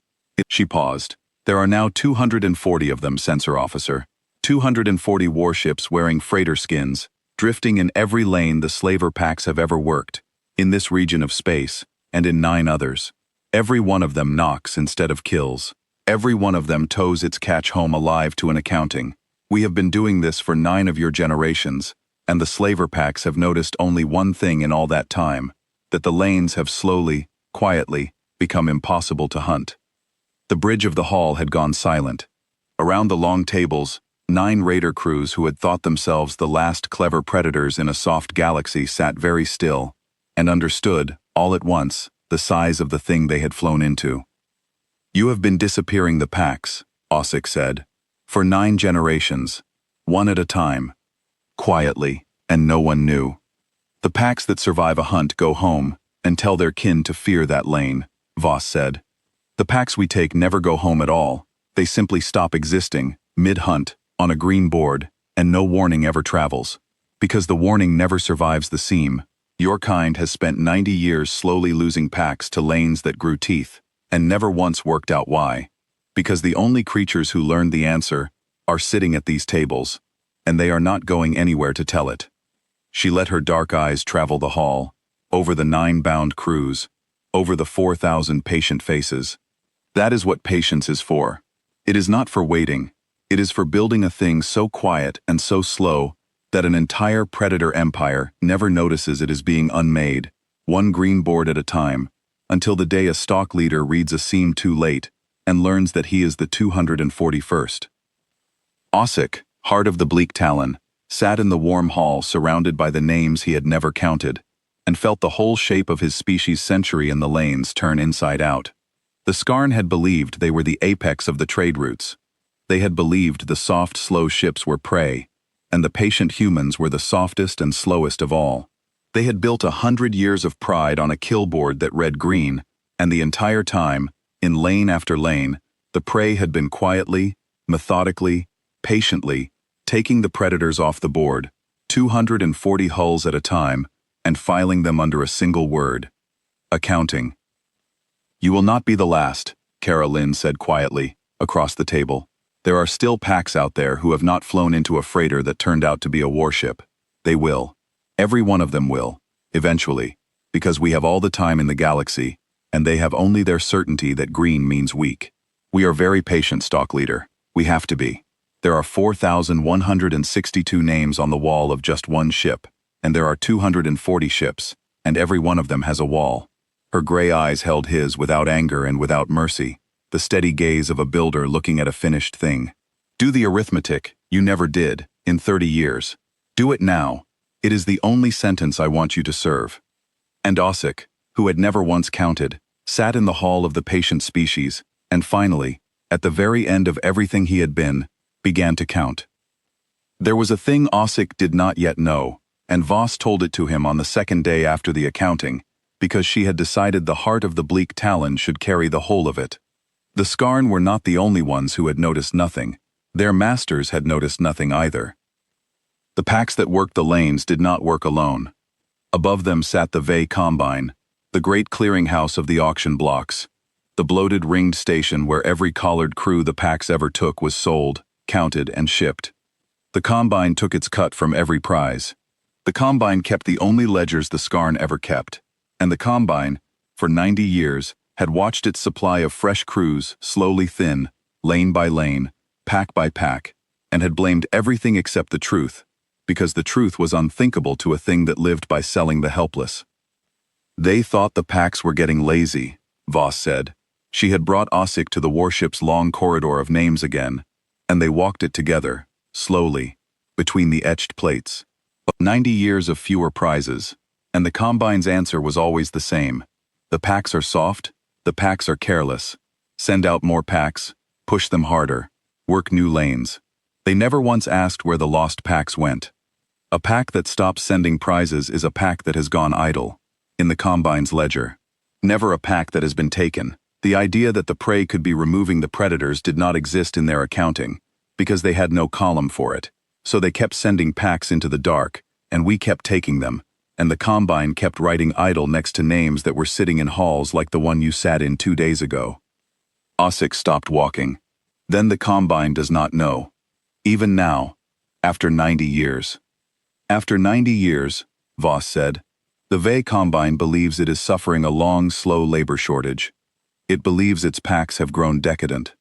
She paused. There are now 240 of them, Sensor Officer. 240 warships wearing freighter skins, drifting in every lane the slaver packs have ever worked, in this region of space, and in 9 others. Every one of them knocks instead of kills. Every one of them tows its catch home alive to an accounting. We have been doing this for 9 of your generations, and the slaver packs have noticed only one thing in all that time, that the lanes have slowly, quietly, become impossible to hunt. The bridge of the hall had gone silent. Around the long tables, 9 raider crews who had thought themselves the last clever predators in a soft galaxy sat very still, and understood, all at once, the size of the thing they had flown into. You have been disappearing the packs, Osik said, for 9 generations, one at a time, quietly, and no one knew. The packs that survive a hunt go home and tell their kin to fear that lane, Voss said. The packs we take never go home at all. They simply stop existing, mid-hunt, on a green board, and no warning ever travels. Because the warning never survives the seam, your kind has spent 90 years slowly losing packs to lanes that grew teeth, and never once worked out why. Because the only creatures who learned the answer are sitting at these tables, and they are not going anywhere to tell it. She let her dark eyes travel the hall, over the 9 bound crews, over the 4,000 patient faces. That is what patience is for. It is not for waiting. It is for building a thing so quiet and so slow that an entire predator empire never notices it is being unmade, one green board at a time, until the day a stock leader reads a seam too late and learns that he is the 241st. Osik, heart of the bleak talon, sat in the warm hall surrounded by the names he had never counted, and felt the whole shape of his species' century in the lanes turn inside out. The Skarn had believed they were the apex of the trade routes. They had believed the soft, slow ships were prey, and the patient humans were the softest and slowest of all. They had built 100 years of pride on a kill board that read green, and the entire time, in lane after lane, the prey had been quietly, methodically, patiently, taking the predators off the board, 240 hulls at a time, and filing them under a single word: accounting. "You will not be the last," Cara Lynn said quietly, across the table. "There are still packs out there who have not flown into a freighter that turned out to be a warship. They will. Every one of them will, eventually, because we have all the time in the galaxy, and they have only their certainty that green means weak. We are very patient, Stock Leader. We have to be. There are 4,162 names on the wall of just one ship, and there are 240 ships, and every one of them has a wall." Her gray eyes held his without anger and without mercy, the steady gaze of a builder looking at a finished thing. "Do the arithmetic. You never did, in 30 years. Do it now. It is the only sentence I want you to serve." And Ossic, who had never once counted, sat in the hall of the patient species, and finally, at the very end of everything he had been, began to count. There was a thing Ossic did not yet know, and Voss told it to him on the second day after the accounting, because she had decided the heart of the bleak Talon should carry the whole of it. The Skarn were not the only ones who had noticed nothing. Their masters had noticed nothing either. The packs that worked the lanes did not work alone. Above them sat the Vey Combine, the great clearinghouse of the auction blocks, the bloated ringed station where every collared crew the packs ever took was sold, counted, and shipped. The Combine took its cut from every prize. The Combine kept the only ledgers the Skarn ever kept, and the Combine, for 90 years, had watched its supply of fresh crews slowly thin, lane by lane, pack by pack, and had blamed everything except the truth, because the truth was unthinkable to a thing that lived by selling the helpless. They thought the packs were getting lazy, Voss said. She had brought Ossic to the warship's long corridor of names again, and they walked it together, slowly, between the etched plates. 90 years of fewer prizes, and the Combine's answer was always the same. The packs are soft, the packs are careless. Send out more packs, push them harder, work new lanes. They never once asked where the lost packs went. A pack that stops sending prizes is a pack that has gone idle, in the Combine's ledger. Never a pack that has been taken. The idea that the prey could be removing the predators did not exist in their accounting, because they had no column for it. So they kept sending packs into the dark, and we kept taking them, and the Combine kept writing idle next to names that were sitting in halls like the one you sat in 2 days ago. Ossic stopped walking. Then the Combine does not know. Even now, after 90 years. After 90 years, Voss said, the Vey Combine believes it is suffering a long, slow labor shortage. It believes its packs have grown decadent.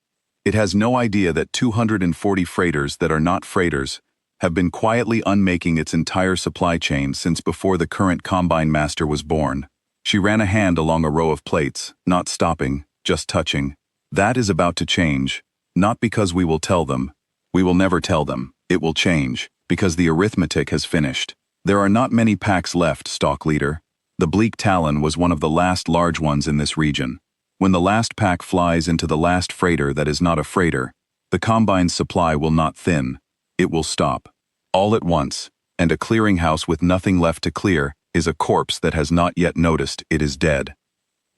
It has no idea that 240 freighters that are not freighters have been quietly unmaking its entire supply chain since before the current Combine Master was born. She ran a hand along a row of plates, not stopping, just touching. That is about to change, not because we will tell them. We will never tell them. It will change, because the arithmetic has finished. There are not many packs left, Stalk Leader. The Bleak Talon was one of the last large ones in this region. When the last pack flies into the last freighter that is not a freighter, the Combine's supply will not thin. It will stop. All at once, and a clearinghouse with nothing left to clear is a corpse that has not yet noticed it is dead.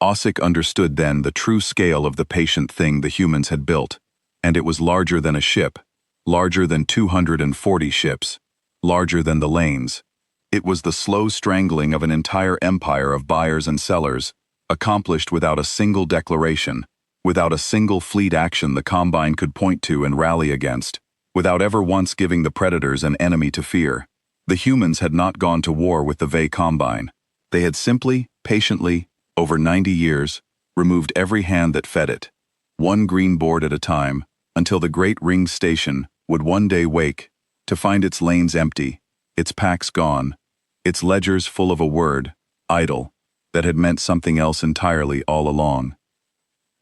Ossic understood then the true scale of the patient thing the humans had built, and it was larger than a ship, larger than 240 ships, larger than the lanes. It was the slow strangling of an entire empire of buyers and sellers, accomplished without a single declaration, without a single fleet action the Combine could point to and rally against, without ever once giving the predators an enemy to fear. The humans had not gone to war with the Vey Combine. They had simply, patiently, over 90 years, removed every hand that fed it, one green board at a time, until the great ringed station would one day wake to find its lanes empty, its packs gone, its ledgers full of a word, idle, that had meant something else entirely all along.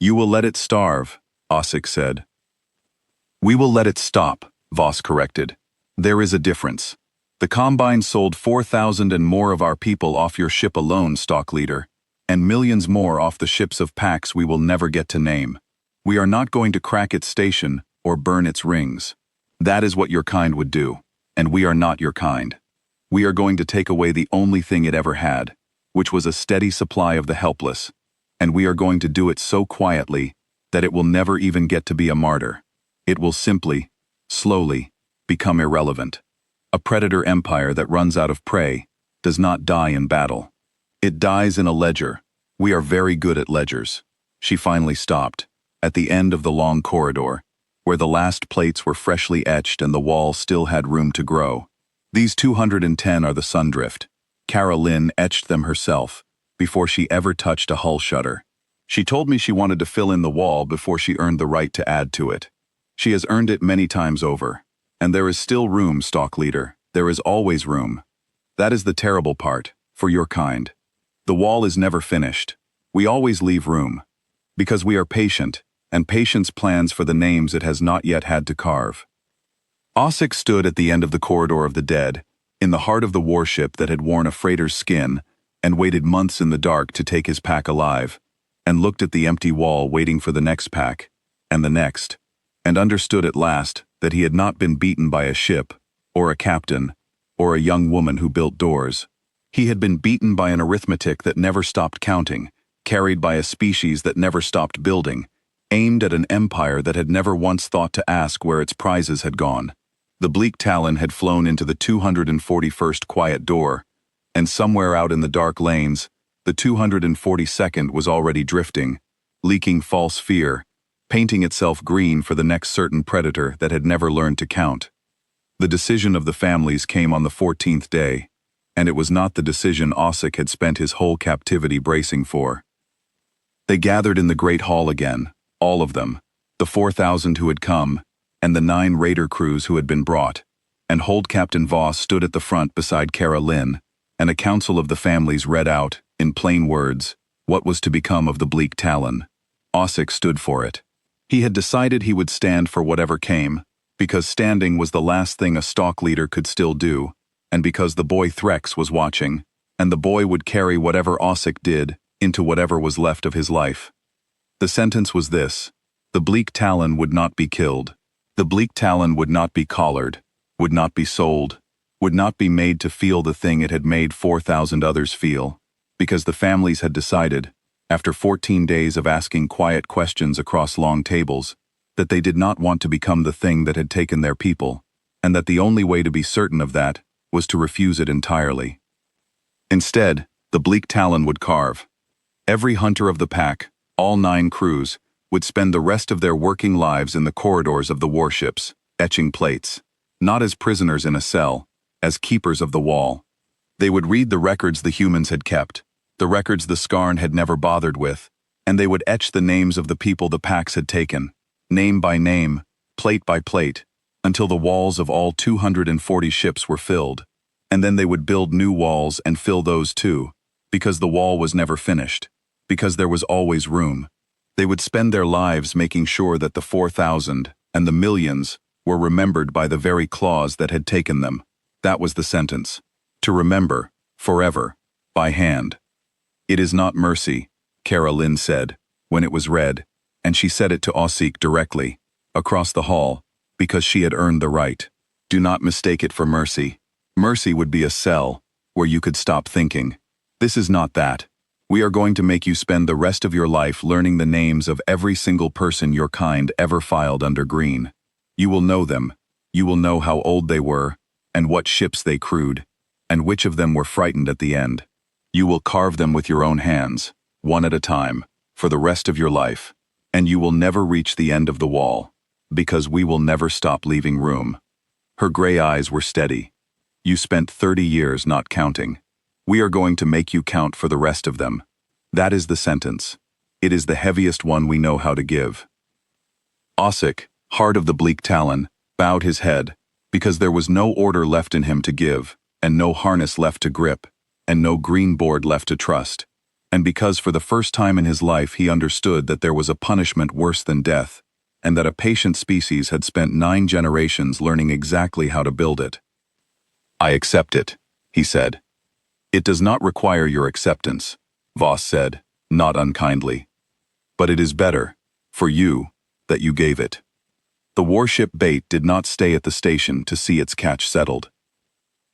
You will let it starve, Ossic said. We will let it stop, Voss corrected. There is a difference. The Combine sold 4,000 and more of our people off your ship alone, Stock Leader, and millions more off the ships of packs we will never get to name. We are not going to crack its station, or burn its rings. That is what your kind would do, and we are not your kind. We are going to take away the only thing it ever had, which was a steady supply of the helpless, and we are going to do it so quietly that it will never even get to be a martyr. It will simply, slowly, become irrelevant. A predator empire that runs out of prey does not die in battle. It dies in a ledger. We are very good at ledgers. She finally stopped, at the end of the long corridor, where the last plates were freshly etched and the wall still had room to grow. These 210 are the Sundrift. Cara Lynn etched them herself, before she ever touched a hull shutter. She told me she wanted to fill in the wall before she earned the right to add to it. She has earned it many times over. And there is still room, Stalk Leader. There is always room. That is the terrible part, for your kind. The wall is never finished. We always leave room. Because we are patient, and patience plans for the names it has not yet had to carve. Ossic stood at the end of the corridor of the dead, in the heart of the warship that had worn a freighter's skin, and waited months in the dark to take his pack alive, and looked at the empty wall waiting for the next pack, and the next, and understood at last that he had not been beaten by a ship, or a captain, or a young woman who built doors. He had been beaten by an arithmetic that never stopped counting, carried by a species that never stopped building, aimed at an empire that had never once thought to ask where its prizes had gone. The bleak Talon had flown into the 241st quiet door, and somewhere out in the dark lanes, the 242nd was already drifting, leaking false fear, painting itself green for the next certain predator that had never learned to count. The decision of the families came on the 14th day, and it was not the decision Ossic had spent his whole captivity bracing for. They gathered in the great hall again, all of them, the 4,000 who had come, and the 9 raider crews who had been brought, and Hold Captain Voss stood at the front beside Cara Lynn, and a council of the families read out, in plain words, what was to become of the bleak Talon. Ossic stood for it. He had decided he would stand for whatever came, because standing was the last thing a stalk leader could still do, and because the boy Threx was watching, and the boy would carry whatever Ossic did into whatever was left of his life. The sentence was this: the bleak Talon would not be killed. The bleak Talon would not be collared, would not be sold, would not be made to feel the thing it had made 4,000 others feel, because the families had decided, after 14 days of asking quiet questions across long tables, that they did not want to become the thing that had taken their people, and that the only way to be certain of that was to refuse it entirely. Instead, the bleak Talon would carve. Every hunter of the pack, all 9 crews, would spend the rest of their working lives in the corridors of the warships, etching plates, not as prisoners in a cell, as keepers of the wall. They would read the records the humans had kept, the records the Skarn had never bothered with, and they would etch the names of the people the packs had taken, name by name, plate by plate, until the walls of all 240 ships were filled, and then they would build new walls and fill those too, because the wall was never finished, because there was always room. They would spend their lives making sure that the 4,000 and the millions were remembered by the very claws that had taken them. That was the sentence. To remember, forever, by hand. It is not mercy, Cara Lynn said, when it was read, and she said it to Ossic directly, across the hall, because she had earned the right. Do not mistake it for mercy. Mercy would be a cell, where you could stop thinking. This is not that. We are going to make you spend the rest of your life learning the names of every single person your kind ever filed under green. You will know them. You will know how old they were, and what ships they crewed, and which of them were frightened at the end. You will carve them with your own hands, one at a time, for the rest of your life, and you will never reach the end of the wall, because we will never stop leaving room. Her gray eyes were steady. You spent 30 years not counting. We are going to make you count for the rest of them. That is the sentence. It is the heaviest one we know how to give. Ossic, heart of the bleak Talon, bowed his head, because there was no order left in him to give, and no harness left to grip, and no green board left to trust, and because for the first time in his life he understood that there was a punishment worse than death, and that a patient species had spent 9 generations learning exactly how to build it. I accept it, he said. It does not require your acceptance, Voss said, not unkindly. But it is better, for you, that you gave it. The warship bait did not stay at the station to see its catch settled.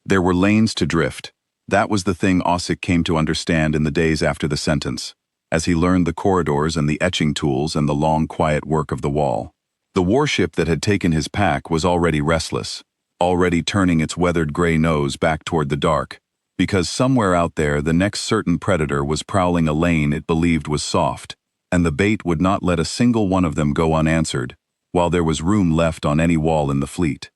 There were lanes to drift. That was the thing Ossic came to understand in the days after the sentence, as he learned the corridors and the etching tools and the long, quiet work of the wall. The warship that had taken his pack was already restless, already turning its weathered gray nose back toward the dark, because somewhere out there the next certain predator was prowling a lane it believed was soft, and the bait would not let a single one of them go unanswered, while there was room left on any wall in the fleet.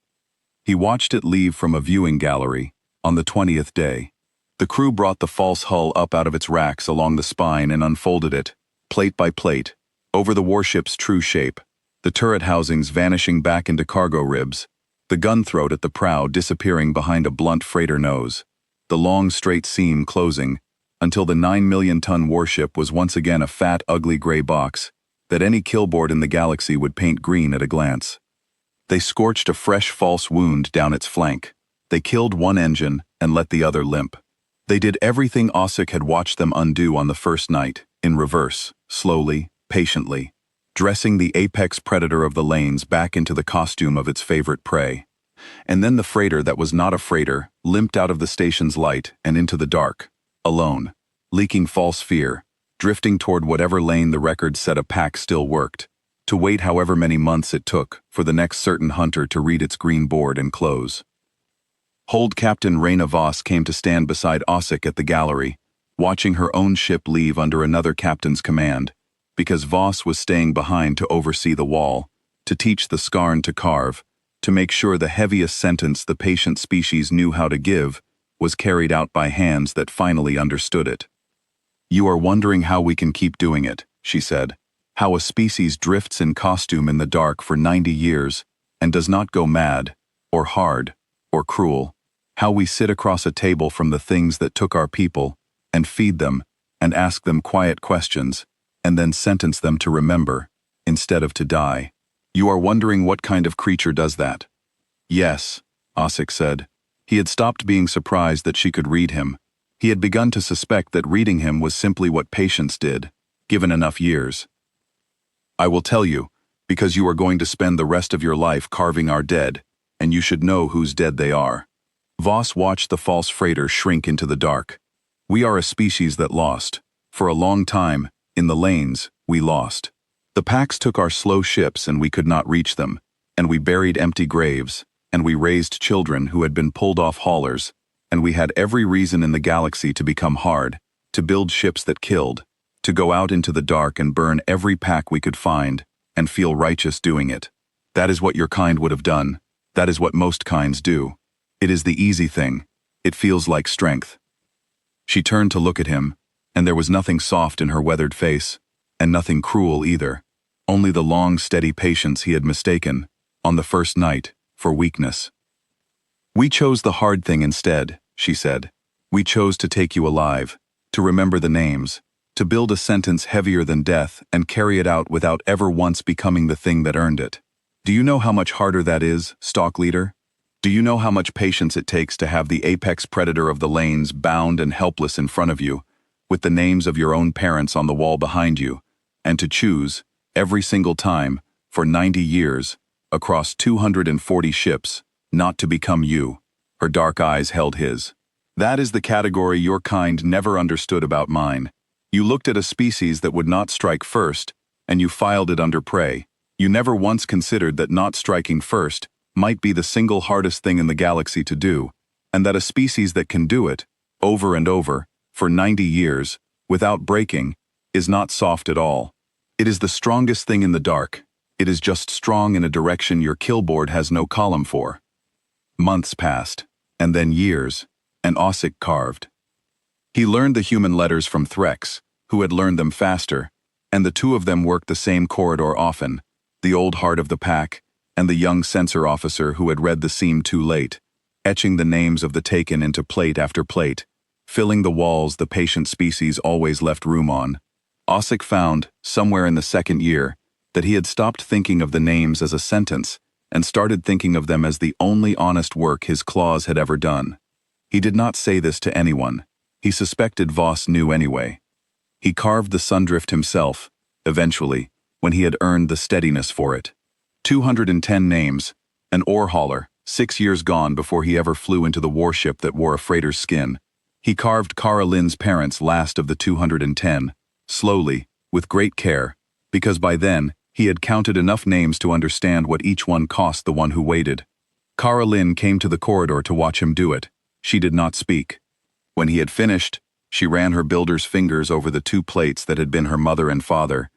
He watched it leave from a viewing gallery on the 20th day. The crew brought the false hull up out of its racks along the spine and unfolded it, plate by plate, over the warship's true shape, the turret housings vanishing back into cargo ribs, the gun throat at the prow disappearing behind a blunt freighter nose, the long straight seam closing, until the 9-million-ton warship was once again a fat, ugly gray box that any killboard in the galaxy would paint green at a glance. They scorched a fresh false wound down its flank. They killed one engine and let the other limp. They did everything Ossic had watched them undo on the first night, in reverse, slowly, patiently, dressing the apex predator of the lanes back into the costume of its favorite prey. And then the freighter that was not a freighter limped out of the station's light and into the dark, alone, leaking false fear, drifting toward whatever lane the record said a pack still worked, to wait however many months it took for the next certain hunter to read its green board and close. Hold Captain Reyna Voss came to stand beside Ossic at the gallery, watching her own ship leave under another captain's command, because Voss was staying behind to oversee the wall, to teach the Skarn to carve, to make sure the heaviest sentence the patient species knew how to give was carried out by hands that finally understood it. "You are wondering how we can keep doing it," she said. "How a species drifts in costume in the dark for 90 years and does not go mad, or hard, or cruel. How we sit across a table from the things that took our people and feed them and ask them quiet questions and then sentence them to remember instead of to die. You are wondering what kind of creature does that?" "Yes," Ossic said. He had stopped being surprised that she could read him. He had begun to suspect that reading him was simply what patience did, given enough years. "I will tell you, because you are going to spend the rest of your life carving our dead, and you should know whose dead they are." Voss watched the false freighter shrink into the dark. "We are a species that lost. For a long time, in the lanes, we lost. The packs took our slow ships and we could not reach them, and we buried empty graves, and we raised children who had been pulled off haulers, and we had every reason in the galaxy to become hard, to build ships that killed, to go out into the dark and burn every pack we could find, and feel righteous doing it. That is what your kind would have done. That is what most kinds do. It is the easy thing. It feels like strength." She turned to look at him, and there was nothing soft in her weathered face, and nothing cruel either, only the long, steady patience he had mistaken, on the first night, for weakness. "We chose the hard thing instead," she said. "We chose to take you alive, to remember the names, to build a sentence heavier than death and carry it out without ever once becoming the thing that earned it. Do you know how much harder that is, Stalk Leader? Do you know how much patience it takes to have the apex predator of the lanes bound and helpless in front of you, with the names of your own parents on the wall behind you, and to choose, every single time, for 90 years, across 240 ships, not to become you?" Her dark eyes held his. "That is the category your kind never understood about mine. You looked at a species that would not strike first, and you filed it under prey. You never once considered that not striking first might be the single hardest thing in the galaxy to do, and that a species that can do it, over and over, for 90 years, without breaking, is not soft at all. It is the strongest thing in the dark. It is just strong in a direction your killboard has no column for." Months passed, and then years, and Ossic carved. He learned the human letters from Threx, who had learned them faster, and the two of them worked the same corridor often, the old heart of the pack, and the young censor officer who had read the seam too late, etching the names of the taken into plate after plate, filling the walls the patient species always left room on. Ossic found, somewhere in the second year, that he had stopped thinking of the names as a sentence and started thinking of them as the only honest work his claws had ever done. He did not say this to anyone. He suspected Voss knew anyway. He carved the sundrift himself, eventually, when he had earned the steadiness for it. 210 names, an ore hauler, 6 years gone before he ever flew into the warship that wore a freighter's skin. He carved Kara Lynn's parents last of the 210, slowly, with great care, because by then, he had counted enough names to understand what each one cost the one who waited. Kara Lynn came to the corridor to watch him do it. She did not speak. When he had finished, she ran her builder's fingers over the 2 plates that had been her mother and father,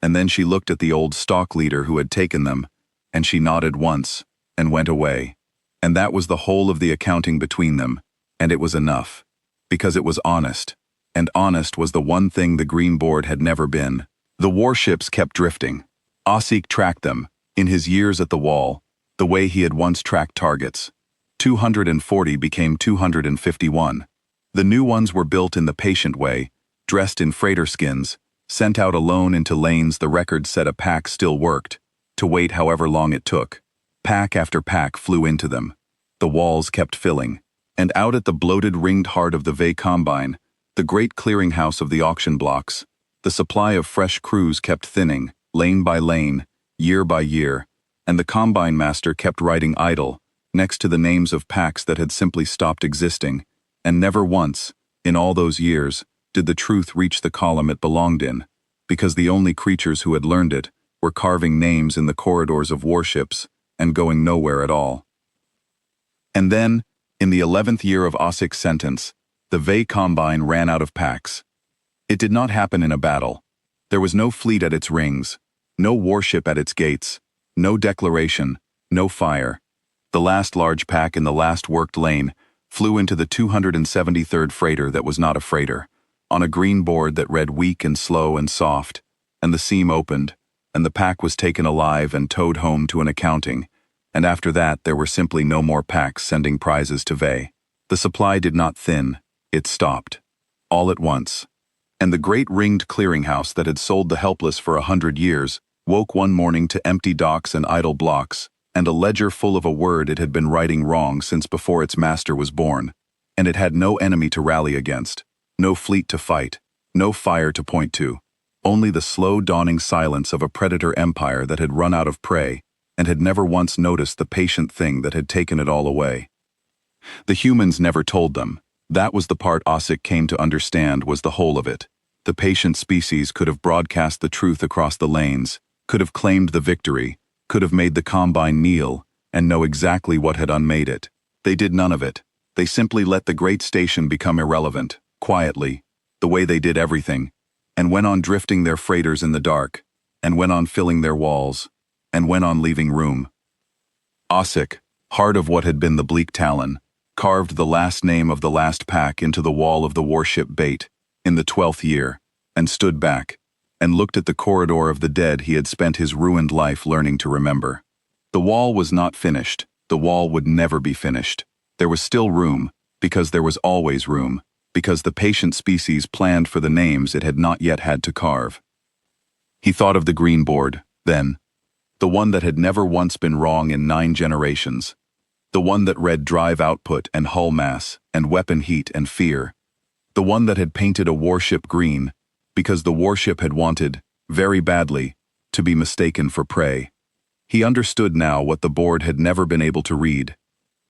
and then she looked at the old stock leader who had taken them, and she nodded once, and went away. And that was the whole of the accounting between them, and it was enough. Because it was honest, and honest was the one thing the Green Board had never been. The warships kept drifting. Osik tracked them, in his years at the wall, the way he had once tracked targets. 240 became 251. The new ones were built in the patient way, dressed in freighter skins, sent out alone into lanes the record said a pack still worked, to wait however long it took. Pack after pack flew into them. The walls kept filling, and out at the bloated ringed heart of the Vey Combine, the great clearinghouse of the auction blocks, the supply of fresh crews kept thinning, lane by lane, year by year, and the Combine Master kept writing idle, next to the names of packs that had simply stopped existing, and never once, in all those years, did the truth reach the column it belonged in, because the only creatures who had learned it were carving names in the corridors of warships and going nowhere at all. And then, in the 11th year of Osik's sentence, the Vey Combine ran out of packs. It did not happen in a battle. There was no fleet at its rings, no warship at its gates, no declaration, no fire. The last large pack in the last worked lane flew into the 273rd freighter that was not a freighter, on a green board that read weak and slow and soft, and the seam opened, and the pack was taken alive and towed home to an accounting, and after that there were simply no more packs sending prizes to Vey. The supply did not thin, it stopped. All at once. And the great ringed clearinghouse that had sold the helpless for 100 years woke one morning to empty docks and idle blocks, and a ledger full of a word it had been writing wrong since before its master was born, and it had no enemy to rally against, no fleet to fight, no fire to point to, only the slow dawning silence of a predator empire that had run out of prey and had never once noticed the patient thing that had taken it all away. The humans never told them. That was the part Osik came to understand was the whole of it. The patient species could have broadcast the truth across the lanes, could have claimed the victory, could have made the Combine kneel, and know exactly what had unmade it. They did none of it. They simply let the great station become irrelevant, quietly, the way they did everything, and went on drifting their freighters in the dark, and went on filling their walls, and went on leaving room. Osik, heart of what had been the bleak Talon, carved the last name of the last pack into the wall of the warship Bait, in the 12th year, and stood back, and looked at the corridor of the dead he had spent his ruined life learning to remember. The wall was not finished. The wall would never be finished. There was still room, because there was always room, because the patient species planned for the names it had not yet had to carve. He thought of the green board, then. The one that had never once been wrong in 9 generations. The one that read drive output and hull mass and weapon heat and fear. The one that had painted a warship green, because the warship had wanted, very badly, to be mistaken for prey. He understood now what the board had never been able to read.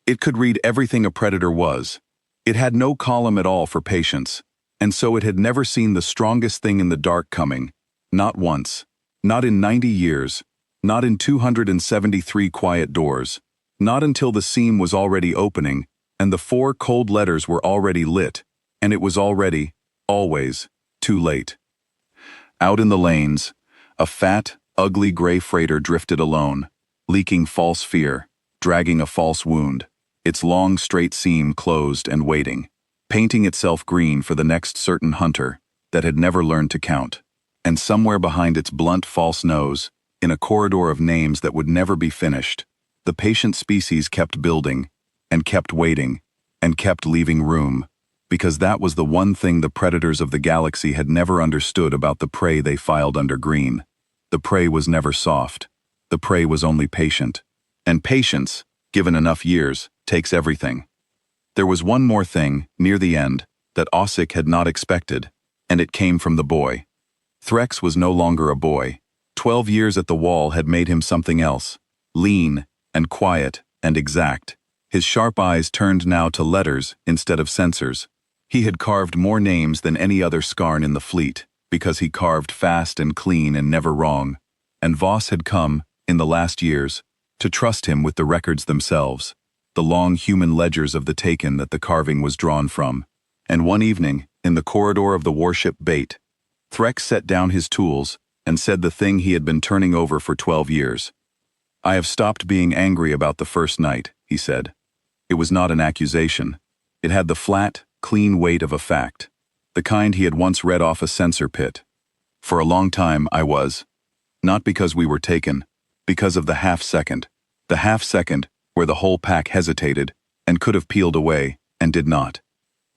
It could read everything a predator was. It had no column at all for patience, and so it had never seen the strongest thing in the dark coming, not once, not in 90 years, not in 273 quiet doors, not until the seam was already opening, and the 4 cold letters were already lit, and it was already, always, too late. Out in the lanes, a fat, ugly gray freighter drifted alone, leaking false fear, dragging a false wound, its long straight seam closed and waiting, painting itself green for the next certain hunter that had never learned to count. And somewhere behind its blunt false nose, in a corridor of names that would never be finished, the patient species kept building, and kept waiting, and kept leaving room, because that was the one thing the predators of the galaxy had never understood about the prey they filed under green. The prey was never soft. The prey was only patient. And patience, given enough years, takes everything. There was one more thing, near the end, that Osik had not expected, and it came from the boy. Threx was no longer a boy. 12 years at the wall had made him something else, lean and quiet and exact. His sharp eyes turned now to letters instead of sensors. He had carved more names than any other Skarn in the fleet, because he carved fast and clean and never wrong. And Voss had come, in the last years, to trust him with the records themselves, the long human ledgers of the Taken that the carving was drawn from. And one evening, in the corridor of the warship Bait, Threx set down his tools and said the thing he had been turning over for 12 years. "I have stopped being angry about the first night," he said. It was not an accusation. It had the flat, clean weight of a fact, the kind he had once read off a censor pit. "For a long time I was. Not because we were taken, because of the half-second where the whole pack hesitated and could have peeled away and did not."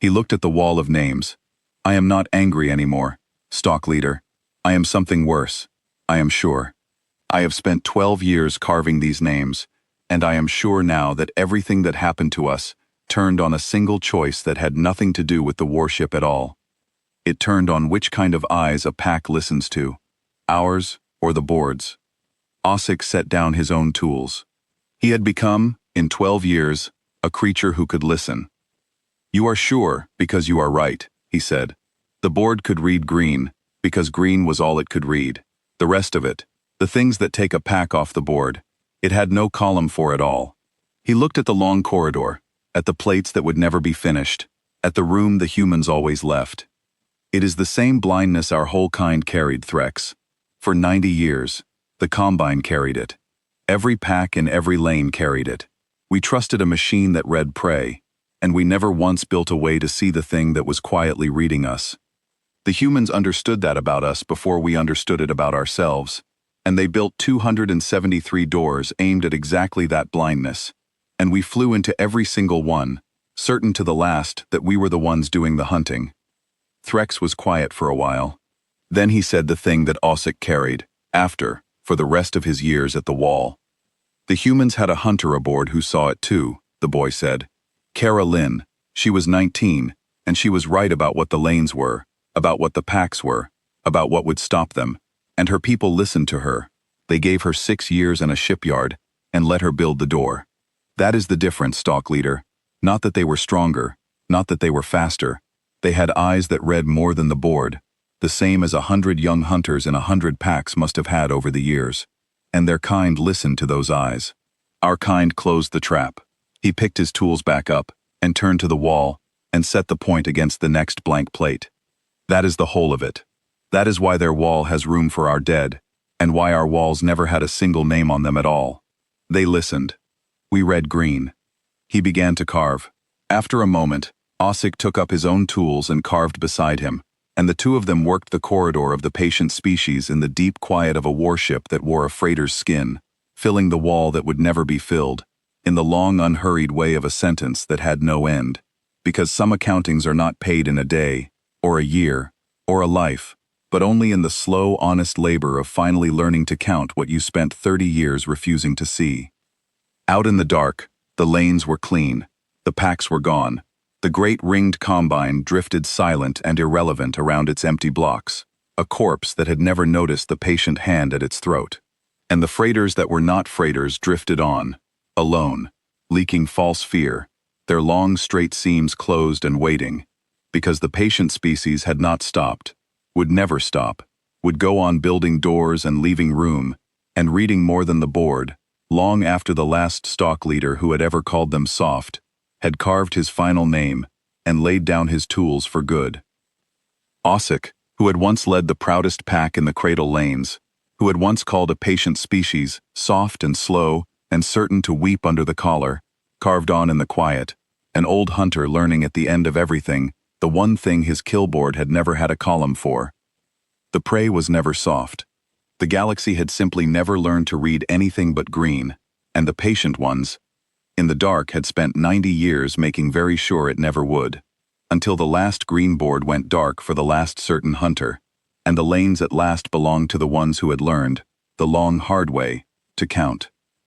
He looked at the wall of names. "I am not angry anymore, Stock Leader. I am something worse, I am sure. I have spent 12 years carving these names, and I am sure now that everything that happened to us turned on a single choice that had nothing to do with the warship at all. It turned on which kind of eyes a pack listens to, ours or the board's." Ossic set down his own tools. He had become, in 12 years, a creature who could listen. "You are sure because you are right," he said. "The board could read green, because green was all it could read. The rest of it, the things that take a pack off the board, it had no column for at all." He looked at the long corridor, at the plates that would never be finished, at the room the humans always left. "It is the same blindness our whole kind carried, Threx. For 90 years, the Combine carried it. Every pack in every lane carried it. We trusted a machine that read prey, and we never once built a way to see the thing that was quietly reading us. The humans understood that about us before we understood it about ourselves, and they built 273 doors aimed at exactly that blindness, and we flew into every single one, certain to the last that we were the ones doing the hunting." Threx was quiet for a while. Then he said the thing that Ossic carried, for the rest of his years at the wall. "The humans had a hunter aboard who saw it too," the boy said. "Kara Lynn. She was 19, and she was right about what the lanes were, about what the packs were, about what would stop them, and her people listened to her. They gave her 6 years in a shipyard, and let her build the door. That is the difference, Stock Leader. Not that they were stronger, not that they were faster. They had eyes that read more than the board, the same as 100 young hunters in 100 packs must have had over the years. And their kind listened to those eyes. Our kind closed the trap." He picked his tools back up, and turned to the wall, and set the point against the next blank plate. "That is the whole of it. That is why their wall has room for our dead, and why our walls never had a single name on them at all. They listened. We read green." He began to carve. After a moment, Ossic took up his own tools and carved beside him, and the two of them worked the corridor of the patient species in the deep quiet of a warship that wore a freighter's skin, filling the wall that would never be filled, in the long unhurried way of a sentence that had no end, because some accountings are not paid in a day, or a year, or a life, but only in the slow, honest labor of finally learning to count what you spent 30 years refusing to see. Out in the dark, the lanes were clean, the packs were gone. The great ringed Combine drifted silent and irrelevant around its empty blocks, a corpse that had never noticed the patient hand at its throat. And the freighters that were not freighters drifted on, alone, leaking false fear, their long straight seams closed and waiting, because the patient species had not stopped, would never stop, would go on building doors and leaving room, and reading more than the board, long after the last stock leader who had ever called them soft, had carved his final name and laid down his tools for good. Ossic, who had once led the proudest pack in the cradle lanes, who had once called a patient species soft and slow and certain to weep under the collar, carved on in the quiet, an old hunter learning at the end of everything the one thing his killboard had never had a column for. The prey was never soft. The galaxy had simply never learned to read anything but green, and the patient ones, in the dark, had spent 90 years making very sure it never would, until the last green board went dark for the last certain hunter, and the lanes at last belonged to the ones who had learned, the long hard way, to count.